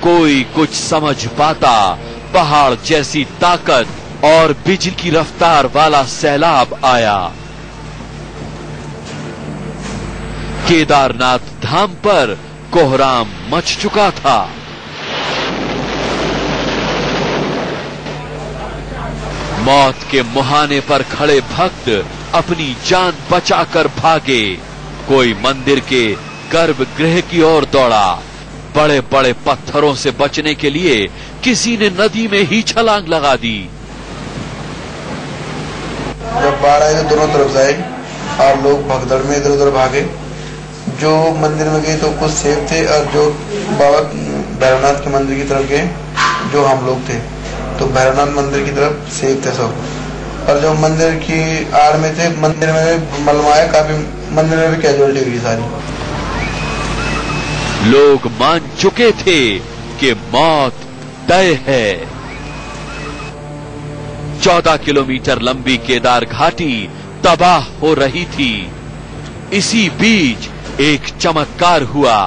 कोई कुछ समझ पाता, पहाड़ जैसी ताकत और बिजली की रफ्तार वाला सैलाब आया। केदारनाथ धाम पर कोहराम मच चुका था। मौत के मुहाने पर खड़े भक्त अपनी जान बचाकर भागे। कोई मंदिर के गर्भगृह की ओर दौड़ा। बड़े बड़े पत्थरों से बचने के लिए किसी ने नदी में ही छलांग लगा दी। जब बाढ़ आई तो दोनों तरफ से आई और लोग भगदड़ में इधर उधर भागे। जो मंदिर में गए तो कुछ सेफ थे और जो बाबा भैरवनाथ के मंदिर की तरफ गए जो हम लोग थे तो भैरवनाथ मंदिर की तरफ सेफ थे सब। और जो मंदिर की आड़ में थे मंदिर में भी मलमाया काफी, मंदिर में भी कैजुअलिटी हुई सारी। लोग मान चुके थे कि मौत तय है। 14 किलोमीटर लंबी केदार घाटी तबाह हो रही थी। इसी बीच एक चमत्कार हुआ।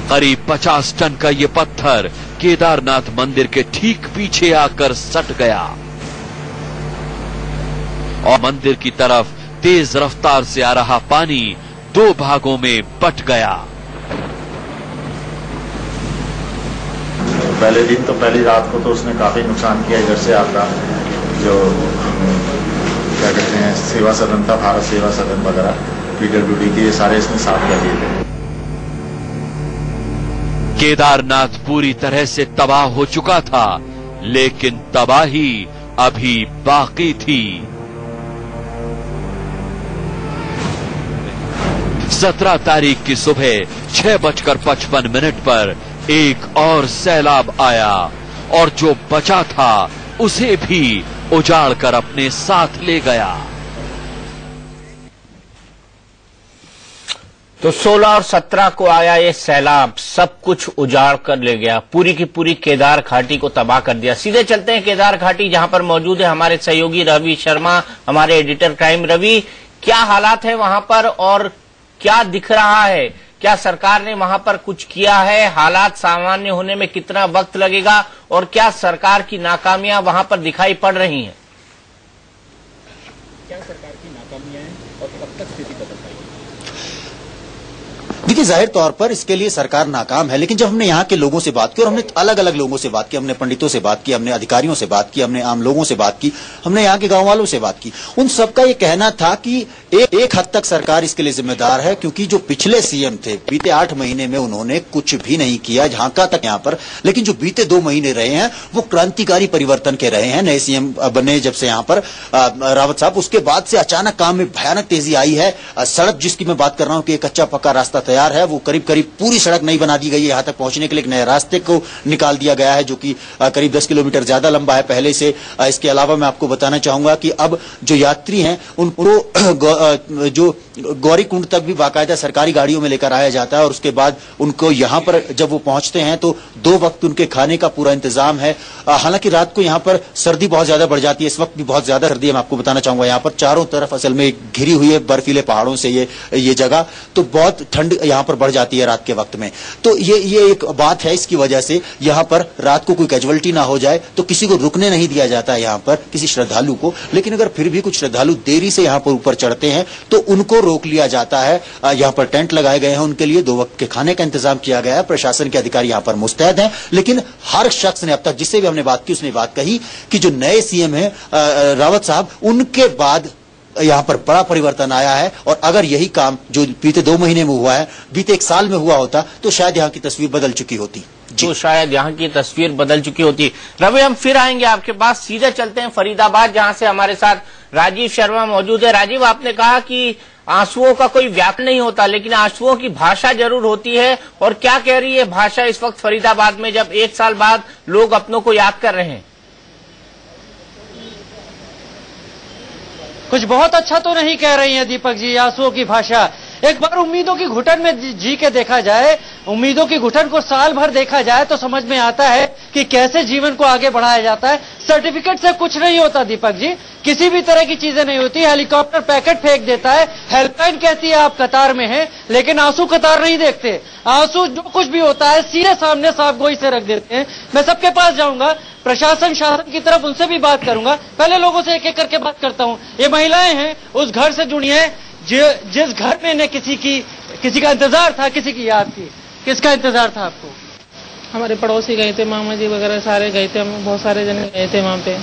करीब 50 टन का ये पत्थर केदारनाथ मंदिर के ठीक पीछे आकर सट गया और मंदिर की तरफ तेज रफ्तार से आ रहा पानी 2 भागों में बट गया। पहले दिन तो पहली रात को तो उसने काफी नुकसान किया। इधर से आपका जो क्या कहते हैं सेवा सदन था, भारत सेवा सदन वगैरह, PWD के सारे इसने साफ कर दिए थे। केदारनाथ पूरी तरह से तबाह हो चुका था, लेकिन तबाही अभी बाकी थी। 17 तारीख की सुबह 6:55 पर एक और सैलाब आया और जो बचा था उसे भी उजाड़ कर अपने साथ ले गया। तो 16 और 17 को आया ये सैलाब, सब कुछ उजाड़ कर ले गया, पूरी की पूरी केदार घाटी को तबाह कर दिया। सीधे चलते हैं केदार घाटी, जहां पर मौजूद है हमारे सहयोगी रवि शर्मा, हमारे एडिटर क्राइम। रवि, क्या हालात है वहां पर और क्या दिख रहा है? क्या सरकार ने वहां पर कुछ किया है? हालात सामान्य होने में कितना वक्त लगेगा और क्या सरकार की नाकामियां वहां पर दिखाई पड़ रही हैं? क्या सरकार की नाकामियां हैं और कब तक स्थिति बदल पाएगी? देखिए, जाहिर तौर पर इसके लिए सरकार नाकाम है, लेकिन जब हमने यहाँ के लोगों से बात की और हमने अलग अलग लोगों से बात की, हमने पंडितों से बात की, हमने अधिकारियों से बात की, हमने आम लोगों से बात की, हमने यहाँ के गांव वालों से बात की, उन सबका ये कहना था कि एक हद तक सरकार इसके लिए जिम्मेदार है, क्योंकि जो पिछले सीएम थे बीते 8 महीने में उन्होंने कुछ भी नहीं किया झांका तक यहाँ पर, लेकिन जो बीते 2 महीने रहे हैं वो क्रांतिकारी परिवर्तन के रहे हैं। नए सीएम बने जब से यहाँ पर रावत साहब, उसके बाद से अचानक काम में भयानक तेजी आई है। सड़क जिसकी मैं बात कर रहा हूँ कि कच्चा पक्का रास्ता तैयार है, वो करीब करीब पूरी सड़क नई बना दी गई है। यहाँ तक पहुंचने के लिए एक नए रास्ते को निकाल दिया गया है जो कि करीब 10 किलोमीटर ज्यादा लंबा है पहले से। इसके अलावा मैं आपको बताना चाहूंगा कि अब जो यात्री हैं उनको जो गौरी कुंड तक भी बाकायदा सरकारी गाड़ियों में लेकर आया जाता है और उसके बाद उनको यहाँ पर जब वो पहुंचते हैं तो 2 वक्त उनके खाने का पूरा इंतजाम है। हालांकि रात को यहाँ पर सर्दी बहुत ज्यादा बढ़ जाती है, इस वक्त भी बहुत ज्यादा सर्दी है। मैं आपको बताना चाहूंगा यहाँ पर चारों तरफ असल में घिरी हुई है बर्फीले पहाड़ों से ये जगह, तो बहुत ठंड यहाँ पर बढ़ जाती है रात के वक्त में। तो ये एक बात है, इसकी वजह से यहाँ पर रात को कोई कैजुअलिटी ना हो जाए तो किसी को रुकने नहीं दिया जाता है यहाँ पर, किसी श्रद्धालु को। लेकिन अगर फिर भी कुछ श्रद्धालु देरी से यहाँ पर ऊपर चढ़ते हैं तो उनको रोक लिया जाता है। यहाँ पर टेंट लगाए गए हैं उनके लिए, 2 वक्त के खाने का इंतजाम किया गया है। प्रशासन के अधिकारी यहाँ पर मुस्तैद हैं, लेकिन हर शख्स ने अब तक जिससे भी हमने बात की उसने बात कही कि जो नए सीएम हैं रावत साहब, उनके बाद यहाँ पर बड़ा परिवर्तन आया है और अगर यही काम जो बीते 2 महीने में हुआ है बीते 1 साल में हुआ होता तो शायद यहाँ की तस्वीर बदल चुकी होती। तो शायद यहाँ की तस्वीर बदल चुकी होती। रवि, हम फिर आएंगे आपके पास। सीधे चलते हैं फरीदाबाद, जहां से हमारे साथ राजीव शर्मा मौजूद है। राजीव, आपने कहा कि आंसुओं का कोई व्यापन नहीं होता, लेकिन आंसुओं की भाषा जरूर होती है, और क्या कह रही है भाषा इस वक्त फरीदाबाद में जब 1 साल बाद लोग अपनों को याद कर रहे हैं? कुछ बहुत अच्छा तो नहीं कह रही है दीपक जी आंसुओं की भाषा। एक बार उम्मीदों की घुटन में जी के देखा जाए, उम्मीदों की घुटन को साल भर देखा जाए तो समझ में आता है कि कैसे जीवन को आगे बढ़ाया जाता है। सर्टिफिकेट से कुछ नहीं होता दीपक जी, किसी भी तरह की चीजें नहीं होती। हेलीकॉप्टर पैकेट फेंक देता है, हेल्पलाइन कहती है आप कतार में हैं, लेकिन आंसू कतार नहीं देखते। आंसू जो कुछ भी होता है सीधे सामने साफ गोई से रख देते हैं। मैं सबके पास जाऊंगा, प्रशासन शासन की तरफ उनसे भी बात करूंगा। पहले लोगों से एक एक करके बात करता हूं। ये महिलाएं हैं, उस घर से जुड़ी हैं जिस घर में न किसी की किसी का इंतजार था, किसी की याद थी? किसका इंतजार था आपको? हमारे पड़ोसी गए थे, मामा जी वगैरह सारे गए थे, हम बहुत सारे जन गए थे वहाँ पे।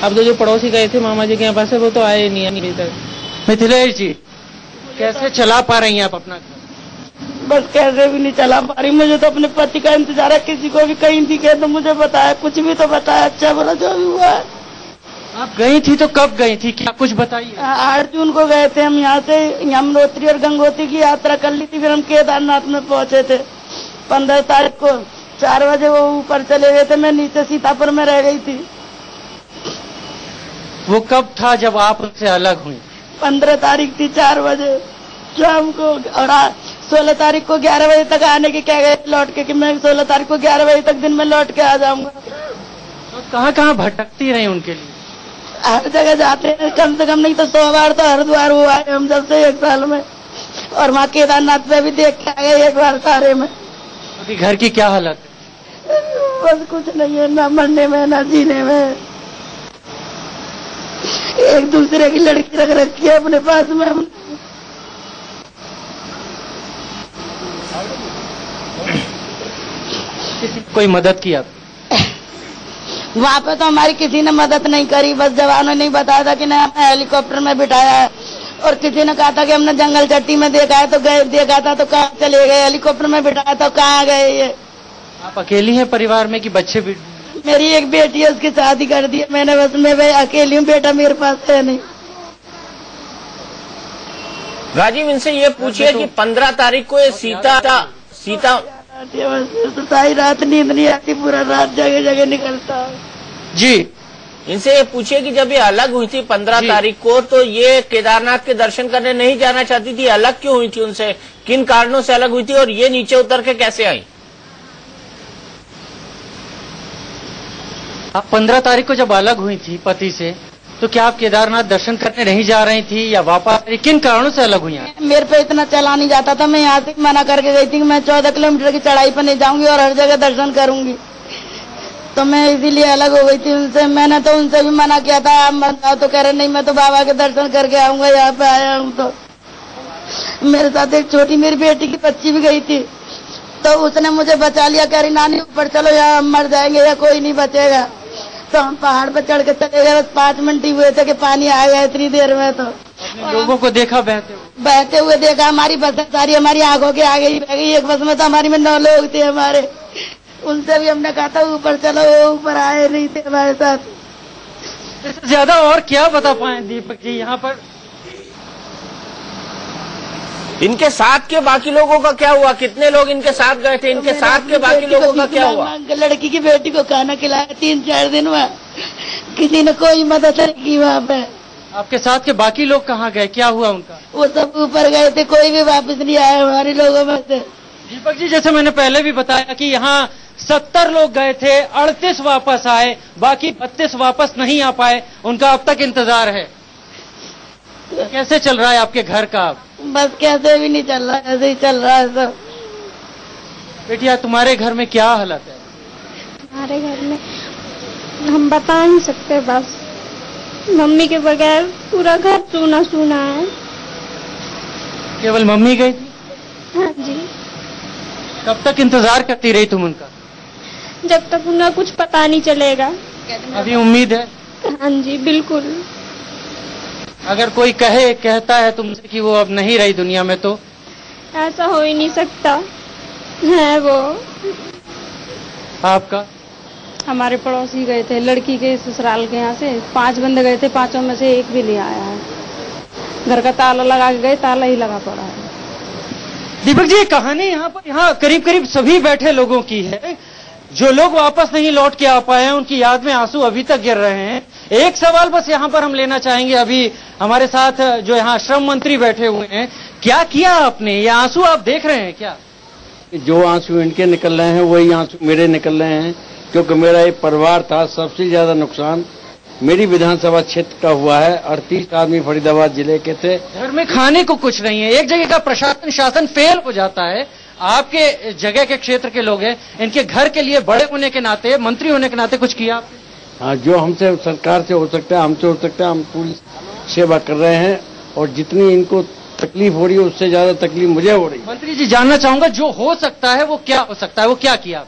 अब तो जो पड़ोसी गए थे मामा जी के यहाँ पास, वो तो आए नहीं अभी तक। मिथिलेश जी, कैसे चला पा रही हैं आप अपना घर? बस कैसे भी नहीं चला पा रही। मुझे तो अपने पति का इंतजार है, किसी को भी कहीं दिखे तो मुझे बताया, कुछ भी तो बताया, अच्छा बोला जो भी हुआ है। आप गई थी तो कब गई थी, क्या कुछ बताइए? 8 जून को गए थे हम यहाँ से, यमुनोत्री और गंगोत्री की यात्रा कर ली थी, फिर हम केदारनाथ में पहुंचे थे। 15 तारीख को 4 बजे वो ऊपर चले गए थे, मैं नीचे सीतापुर में रह गई थी। वो कब था जब आप उनसे अलग हुई? 15 तारीख थी, 4 बजे शाम को, और 16 तारीख को 11 बजे तक आने के कह गए लौट के, कि मैं 16 तारीख को 11 बजे तक दिन में लौट के आ जाऊंगा। तो कहाँ कहाँ भटकती रही उनके लिए? हर जगह जाते हैं, कम से कम नहीं तो 100 बार तो हरिद्वार हुआ है हम जब से 1 साल में, और वहाँ केदारनाथ पे भी देख के आ गए 1 बार सारे में। अभी घर की क्या हालत है? बस कुछ नहीं है, ना मरने में ना जीने में। एक दूसरे की लड़की रख रखी है अपने पास में हमने। कोई मदद की आप? वहाँ पे तो हमारी किसी ने मदद नहीं करी, बस जवानों ने बताया था कि नहीं हमने हेलीकॉप्टर में बिठाया है, और किसी ने कहा था कि हमने जंगल चट्टी में देखा है तो गए, देखा था तो कहाँ चले गए, हेलीकॉप्टर में बिठाया तो कहाँ गए ये। आप अकेली हैं परिवार में कि बच्चे भी? मेरी एक बेटी है, उसकी शादी कर दी है मैंने, बस मैं अकेली हूँ, बेटा मेरे पास है नहीं। राजीव, इनसे ये पूछिए कि 15 तारीख को ये सीता तो सारी रात नींद नहीं आती, पूरा रात जगह जगह निकलता जी। इनसे ये पूछिए कि जब ये अलग हुई थी 15 तारीख को, तो ये केदारनाथ के दर्शन करने नहीं जाना चाहती थी, अलग क्यों हुई थी उनसे, किन कारणों से अलग हुई थी, और ये नीचे उतर के कैसे आई? आप 15 तारीख को जब अलग हुई थी पति से, तो क्या आप केदारनाथ दर्शन करने नहीं जा रही थी या वापस? किन कारणों से अलग हुई? मेरे पे इतना चला नहीं जाता था, मैं यहाँ से मना करके गई थी कि मैं 14 किलोमीटर की चढ़ाई पर नहीं जाऊंगी और हर जगह दर्शन करूंगी, तो मैं इसीलिए अलग हो गई थी उनसे। मैंने तो उनसे भी मना किया था, आप मत जाओ, तो कह रहे नहीं मैं तो बाबा के दर्शन करके आऊंगा, यहाँ पे आया हूँ। तो मेरे साथ एक छोटी मेरी बेटी की बच्ची भी गई थी, तो उसने मुझे बचा लिया, कह रही नानी ऊपर चलो, यहाँ हम मर जाएंगे या कोई नहीं बचेगा। तो हम पहाड़ पर चढ़ के चले गए, बस 5 मिनट ही हुए थे कि पानी आ गया इतनी देर में। तो लोगों को देखा बहते हुए देखा, हमारी बसें सारी हमारी आंखों के आगे ही बह गई। एक बस में तो हमारी में 9 लोग थे हमारे, उनसे भी हमने कहा था ऊपर चलो, वो ऊपर आए नहीं थे हमारे साथ। इससे ज्यादा और क्या बता पाए दीपक जी यहाँ पर? इनके साथ के बाकी लोगों का क्या हुआ, कितने लोग इनके साथ गए थे, इनके साथ के बाकी लोगों का क्या हुआ? लड़की की बेटी को खाना खिलाया 3-4 दिन में, किसी ने कोई मदद नहीं की वहाँ पे। आपके साथ के बाकी लोग कहाँ गए, क्या हुआ उनका? वो सब ऊपर गए थे, कोई भी वापस नहीं आया हमारे लोगों में से। दीपक जी, जैसे मैंने पहले भी बताया कि यहाँ 70 लोग गए थे, 38 वापस आए, बाकी 32 वापस नहीं आ पाए, उनका अब तक इंतजार है। कैसे चल रहा है आपके घर का? बस कैसे भी नहीं चल रहा, ऐसे ही चल रहा है सब। बेटिया, तुम्हारे घर में क्या हालत है? हमारे घर में हम बता नहीं सकते, बस मम्मी के बगैर पूरा घर सूना सूना है। केवल मम्मी गई थी? हाँ जी। कब तक इंतजार करती रही तुम उनका? जब तक उनका कुछ पता नहीं चलेगा। अभी उम्मीद है? हाँ जी बिल्कुल। अगर कोई कहता है तुमसे कि वो अब नहीं रही दुनिया में, तो ऐसा हो ही नहीं सकता है वो। आपका? हमारे पड़ोसी गए थे लड़की के ससुराल के यहाँ से, 5 बंदे गए थे, 5 में से 1 भी नहीं आया है। घर का ताला लगा के गए, ताला ही लगा पड़ा है। दीपक जी, कहानी यहाँ करीब करीब सभी बैठे लोगों की है। जो लोग वापस नहीं लौट के आ पाए हैं, उनकी याद में आंसू अभी तक गिर रहे हैं। एक सवाल बस यहाँ पर हम लेना चाहेंगे, अभी हमारे साथ जो यहाँ श्रम मंत्री बैठे हुए हैं, क्या किया आपने? ये आंसू आप देख रहे हैं क्या? जो आंसू इनके निकल रहे हैं वही आंसू मेरे निकल रहे हैं, क्योंकि मेरा एक परिवार था। सबसे ज्यादा नुकसान मेरी विधानसभा क्षेत्र का हुआ है। 38 आदमी फरीदाबाद जिले के थे। घर में खाने को कुछ नहीं है, एक जगह का प्रशासन शासन फेल हो जाता है। आपके जगह के क्षेत्र के लोग हैं, इनके घर के लिए बड़े होने के नाते, मंत्री होने के नाते कुछ किया? हाँ, जो हमसे सरकार से हो सकता है, हमसे हो सकता है, हम पूरी सेवा कर रहे हैं। और जितनी इनको तकलीफ हो रही है उससे ज्यादा तकलीफ मुझे हो रही है। मंत्री जी जानना चाहूंगा जो हो सकता है वो क्या हो सकता है, वो क्या किया?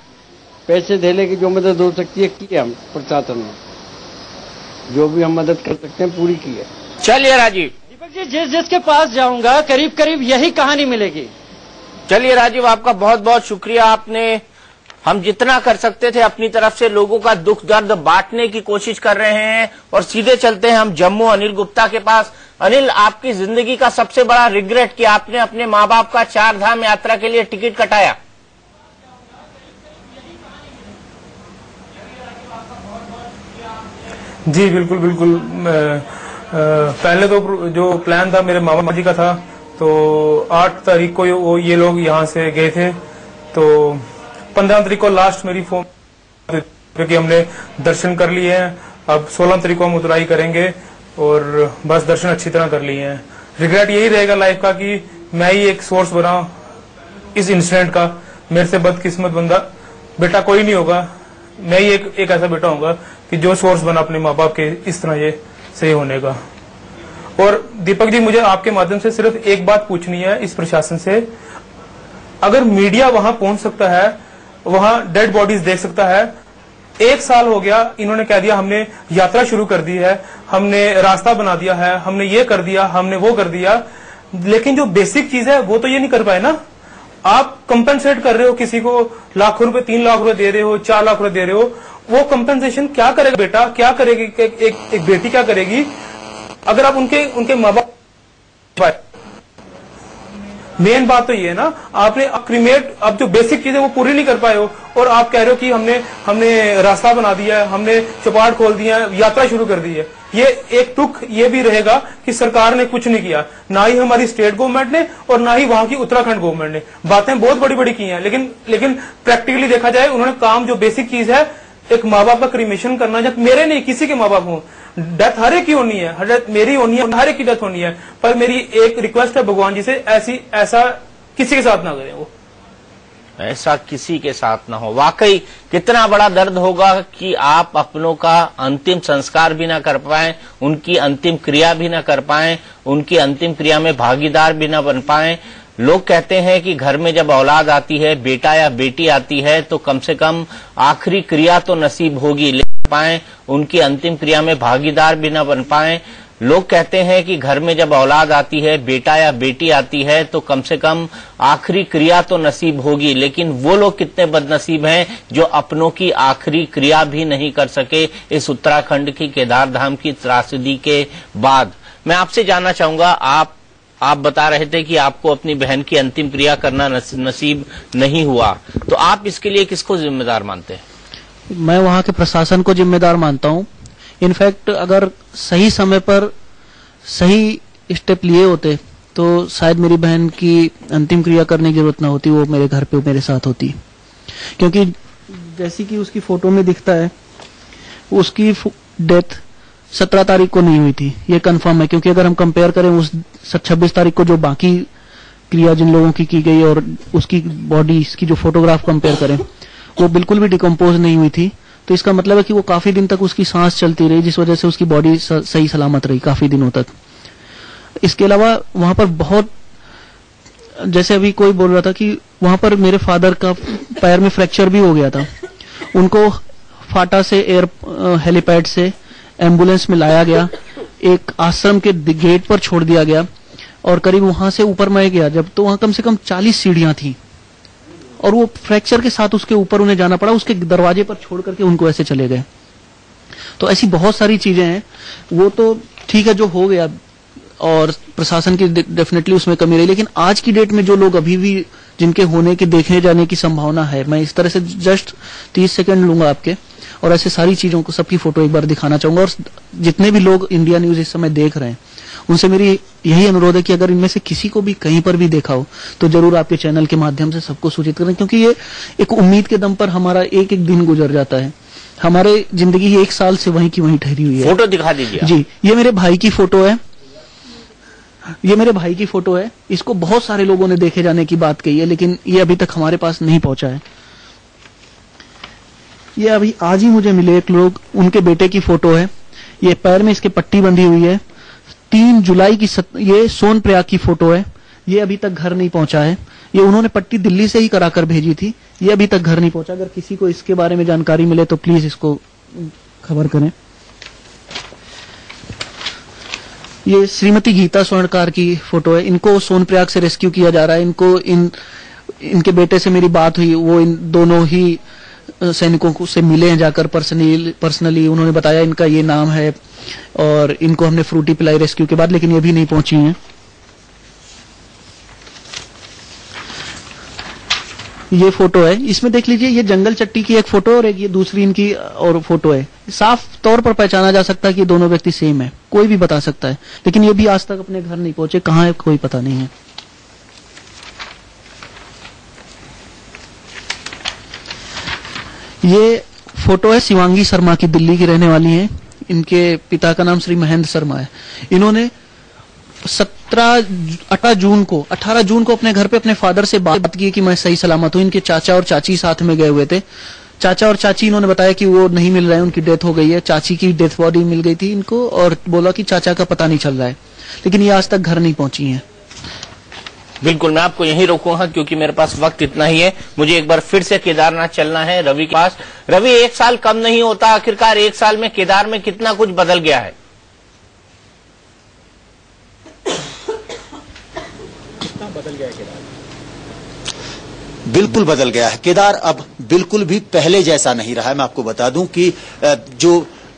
पैसे देने की जो मदद हो सकती है की हम प्रशासन ने जो भी हम मदद कर सकते हैं पूरी की है। चलिए राजीव, दीपक जी जिसके पास जाऊंगा करीब करीब यही कहानी मिलेगी। चलिए राजीव, आपका बहुत बहुत शुक्रिया। आपने हम जितना कर सकते थे अपनी तरफ से लोगों का दुख दर्द बांटने की कोशिश कर रहे हैं। और सीधे चलते हैं हम जम्मू अनिल गुप्ता के पास। अनिल, आपकी जिंदगी का सबसे बड़ा रिग्रेट कि आपने अपने माँ बाप का 4 धाम यात्रा के लिए टिकट कटाया। जी बिल्कुल बिल्कुल। पहले तो जो प्लान था मेरे मामा जी का था, तो 8 तारीख को ये लोग यहाँ से गए थे, तो 15 तारीख को लास्ट मेरी फोन क्योंकि हमने दर्शन कर लिए हैं। अब 16 तारीख को हम उतराई करेंगे और बस दर्शन अच्छी तरह कर लिए हैं। रिग्रेट यही रहेगा लाइफ का कि मैं ही एक सोर्स बना इस इंसिडेंट का। मेरे से बदकिस्मत बंदा बेटा कोई नहीं होगा, मैं ही एक ऐसा बेटा होगा कि जो सोर्स बना अपने माँ बाप के इस तरह ये सही होने का। और दीपक जी, मुझे आपके माध्यम से सिर्फ एक बात पूछनी है इस प्रशासन से। अगर मीडिया वहां पहुंच सकता है, वहां डेड बॉडीज देख सकता है, 1 साल हो गया, इन्होंने कह दिया हमने यात्रा शुरू कर दी है, हमने रास्ता बना दिया है, हमने ये कर दिया, हमने वो कर दिया, लेकिन जो बेसिक चीज है वो तो ये नहीं कर पाए ना। आप कंपेंसेट कर रहे हो किसी को लाखों रुपए, 3 लाख रुपए दे रहे हो, 4 लाख रुपए दे रहे हो, वो कंपेंसेशन क्या करेगा बेटा, क्या करेगी एक बेटी क्या करेगी अगर आप उनके माँ बाप। मेन बात तो ये है ना, आपने क्रीमेट अब जो बेसिक चीजें वो पूरी नहीं कर पाए हो और आप कह रहे हो कि हमने रास्ता बना दिया है, हमने चौपाट खोल दिया है, यात्रा शुरू कर दी है। ये एक दुख ये भी रहेगा कि सरकार ने कुछ नहीं किया, ना ही हमारी स्टेट गवर्नमेंट ने और ना ही वहां की उत्तराखंड गवर्नमेंट ने। बातें बहुत बड़ी बड़ी की हैं, लेकिन प्रैक्टिकली देखा जाए उन्होंने काम जो बेसिक चीज है, एक माँ बाप का क्रीमेशन करना, जब मेरे नहीं किसी के माँ बाप हों, डेथ हर एक की होनी है, डेथ मेरी होनी है, हर एक की डेथ होनी है, पर मेरी एक रिक्वेस्ट है भगवान जी से, ऐसा किसी के साथ ना करें, वो ऐसा किसी के साथ ना हो। वाकई कितना बड़ा दर्द होगा कि आप अपनों का अंतिम संस्कार भी ना कर पाएं, उनकी अंतिम क्रिया भी ना कर पाएं, उनकी अंतिम क्रिया में भागीदार भी ना बन पाएं। लोग कहते हैं कि घर में जब औलाद आती है, बेटा या बेटी आती है, तो कम से कम आखिरी क्रिया तो नसीब होगी, ले पाएं, उनकी अंतिम क्रिया में भागीदार भी ना बन पाएं। लोग कहते हैं कि घर में जब औलाद आती है, बेटा या बेटी आती है, तो कम से कम आखिरी क्रिया तो नसीब होगी, लेकिन वो लोग कितने बदनसीब हैं जो अपनों की आखिरी क्रिया भी नहीं कर सके इस उत्तराखंड की केदारधाम की त्रासदी के बाद। मैं आपसे जानना चाहूंगा, आप बता रहे थे कि आपको अपनी बहन की अंतिम क्रिया करना नसीब नहीं हुआ, तो आप इसके लिए किसको जिम्मेदार मानते हैं? मैं वहां के प्रशासन को जिम्मेदार मानता हूं। इनफैक्ट अगर सही समय पर सही स्टेप लिए होते तो शायद मेरी बहन की अंतिम क्रिया करने की जरूरत ना होती, वो मेरे घर पे मेरे साथ होती। क्योंकि जैसी कि उसकी फोटो में दिखता है, उसकी डेथ 17 तारीख को नहीं हुई थी, ये कंफर्म है। क्योंकि अगर हम कंपेयर करें उस 26 तारीख को जो बाकी क्रिया जिन लोगों की गई और उसकी बॉडी की जो फोटोग्राफ कंपेयर करें, वो बिल्कुल भी डिकम्पोज नहीं हुई थी। तो इसका मतलब है कि वो काफी दिन तक उसकी सांस चलती रही, जिस वजह से उसकी बॉडी सही सलामत रही काफी दिनों तक। इसके अलावा वहां पर बहुत, जैसे अभी कोई बोल रहा था कि वहां पर मेरे फादर का पैर में फ्रैक्चर भी हो गया था, उनको फाटा से हेलीपैड से एम्बुलेंस में लाया गया, एक आश्रम के गेट पर छोड़ दिया गया और करीब वहां से ऊपर मैं गया जब, तो वहां कम से कम 40 सीढ़ियां थी और वो फ्रैक्चर के साथ उसके ऊपर उन्हें जाना पड़ा, उसके दरवाजे पर छोड़ करके उनको ऐसे चले गए। तो ऐसी बहुत सारी चीजें हैं। वो तो ठीक है जो हो गया और प्रशासन की डेफिनेटली उसमें कमी रही, लेकिन आज की डेट में जो लोग अभी भी जिनके होने के देखने जाने की संभावना है, मैं इस तरह से जस्ट 30 सेकंड लूंगा आपके और ऐसे सारी चीजों को सबकी फोटो एक बार दिखाना चाहूंगा। और जितने भी लोग इंडिया न्यूज इस समय देख रहे हैं उनसे मेरी यही अनुरोध है कि अगर इनमें से किसी को भी कहीं पर भी देखा हो तो जरूर आपके चैनल के माध्यम से सबको सूचित करें, क्योंकि ये एक उम्मीद के दम पर हमारा एक एक दिन गुजर जाता है। हमारे जिंदगी 1 साल से वहीं की वहीं ठहरी हुई है। फोटो दिखा दीजिए जी। ये मेरे भाई की फोटो है, ये मेरे भाई की फोटो है। इसको बहुत सारे लोगों ने देखे जाने की बात कही है, लेकिन ये अभी तक हमारे पास नहीं पहुंचा है। ये अभी आज ही मुझे मिले एक लोग, उनके बेटे की फोटो है। ये पैर में इसके पट्टी बंधी हुई है, 3 जुलाई की ये सोनप्रयाग की फोटो है। ये अभी तक घर नहीं पहुंचा है। ये उन्होंने पट्टी दिल्ली से ही कराकर भेजी थी। ये अभी तक घर नहीं पहुंचा। अगर किसी को इसके बारे में जानकारी मिले तो प्लीज इसको खबर करें। ये श्रीमती गीता स्वर्णकार की फोटो है। इनको सोनप्रयाग से रेस्क्यू किया जा रहा है। इनको इनके बेटे से मेरी बात हुई। वो इन दोनों ही सैनिकों से मिले हैं जाकर पर्सनली। उन्होंने बताया इनका ये नाम है और इनको हमने फ्रूटी पिलाई रेस्क्यू के बाद, लेकिन ये भी नहीं पहुंची हैं। ये फोटो है, इसमें देख लीजिए, ये जंगल चट्टी की एक फोटो और एक ये दूसरी इनकी और फोटो है। साफ तौर पर पहचाना जा सकता है कि दोनों व्यक्ति सेम है, कोई भी बता सकता है। लेकिन ये भी आज तक अपने घर नहीं पहुंचे, कहाँ है कोई पता नहीं है। ये फोटो है शिवांगी शर्मा की, दिल्ली की रहने वाली हैं। इनके पिता का नाम श्री महेंद्र शर्मा है। इन्होंने 18 जून को अपने घर पे अपने फादर से बात की कि मैं सही सलामत हूं। इनके चाचा और चाची साथ में गए हुए थे। चाचा और चाची इन्होंने बताया कि वो नहीं मिल रहे हैं, उनकी डेथ हो गई है। चाची की डेथ बॉडी मिल गई थी इनको और बोला कि चाचा का पता नहीं चल रहा है, लेकिन ये आज तक घर नहीं पहुंची हैं। बिल्कुल, मैं आपको यहीं रोकूंगा क्योंकि मेरे पास वक्त इतना ही है। मुझे एक बार फिर से केदारनाथ चलना है रवि के पास। रवि, 1 साल कम नहीं होता, आखिरकार 1 साल में केदार में कितना कुछ बदल गया है? कितना बदल गया है केदार? बिल्कुल बदल गया है। केदार अब बिल्कुल भी पहले जैसा नहीं रहा है। मैं आपको बता दूं कि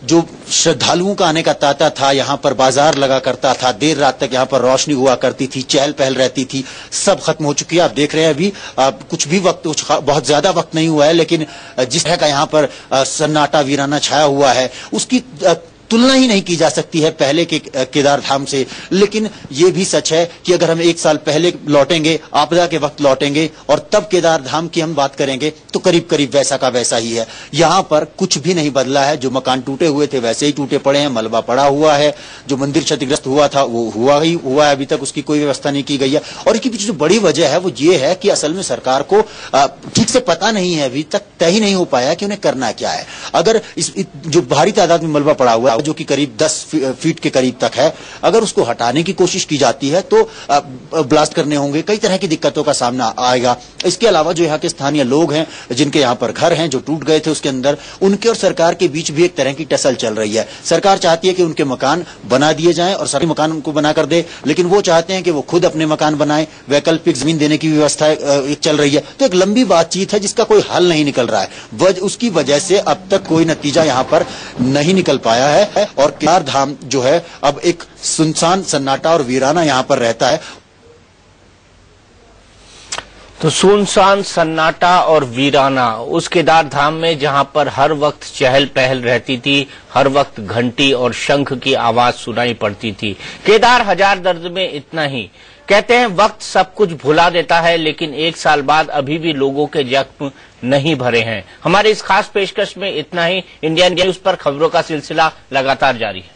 जो श्रद्धालुओं का आने का तांता था, यहाँ पर बाजार लगा करता था, देर रात तक यहाँ पर रोशनी हुआ करती थी, चहल पहल रहती थी, सब खत्म हो चुकी है। आप देख रहे हैं अभी कुछ भी वक्त, बहुत ज्यादा वक्त नहीं हुआ है, लेकिन जिस तरह का यहाँ पर सन्नाटा वीराना छाया हुआ है उसकी तुलना ही नहीं की जा सकती है पहले के केदार धाम से। लेकिन ये भी सच है कि अगर हम 1 साल पहले लौटेंगे, आपदा के वक्त लौटेंगे और तब केदार धाम की हम बात करेंगे तो करीब करीब वैसा का वैसा ही है। यहाँ पर कुछ भी नहीं बदला है। जो मकान टूटे हुए थे वैसे ही टूटे पड़े हैं, मलबा पड़ा हुआ है। जो मंदिर क्षतिग्रस्त हुआ था वो हुआ ही हुआ है, अभी तक उसकी कोई व्यवस्था नहीं की गई है। और इसके पीछे जो बड़ी वजह है वो ये है कि असल में सरकार को ठीक से पता नहीं है, अभी तक तय ही नहीं हो पाया कि उन्हें करना क्या है। अगर जो भारी तादाद में मलबा पड़ा हुआ है जो कि करीब 10 फीट के करीब तक है, अगर उसको हटाने की कोशिश की जाती है तो ब्लास्ट करने होंगे, कई तरह की दिक्कतों का सामना आएगा। इसके अलावा जो यहाँ के स्थानीय लोग हैं, जिनके यहाँ पर घर हैं जो टूट गए थे उसके अंदर, उनके और सरकार के बीच भी एक तरह की टसल चल रही है। सरकार चाहती है कि उनके मकान बना दिए जाएं और सारे मकान उनको बनाकर दे, लेकिन वो चाहते हैं कि वो खुद अपने मकान बनाएं। वैकल्पिक जमीन देने की व्यवस्था चल रही है। तो एक लंबी बातचीत है जिसका कोई हल नहीं निकल रहा है। उसकी वजह से अब तक कोई नतीजा यहाँ पर नहीं निकल पाया है और केदार धाम जो है अब एक सुनसान, सन्नाटा और वीराना यहां पर रहता है। तो सुनसान, सन्नाटा और वीराना उस केदार धाम में जहां पर हर वक्त चहल पहल रहती थी, हर वक्त घंटी और शंख की आवाज सुनाई पड़ती थी। केदार हजार दर्द में इतना ही। कहते हैं वक्त सब कुछ भुला देता है, लेकिन 1 साल बाद अभी भी लोगों के जख्म नहीं भरे हैं। हमारे इस खास पेशकश में इतना ही। इंडियन न्यूज पर खबरों का सिलसिला लगातार जारी है।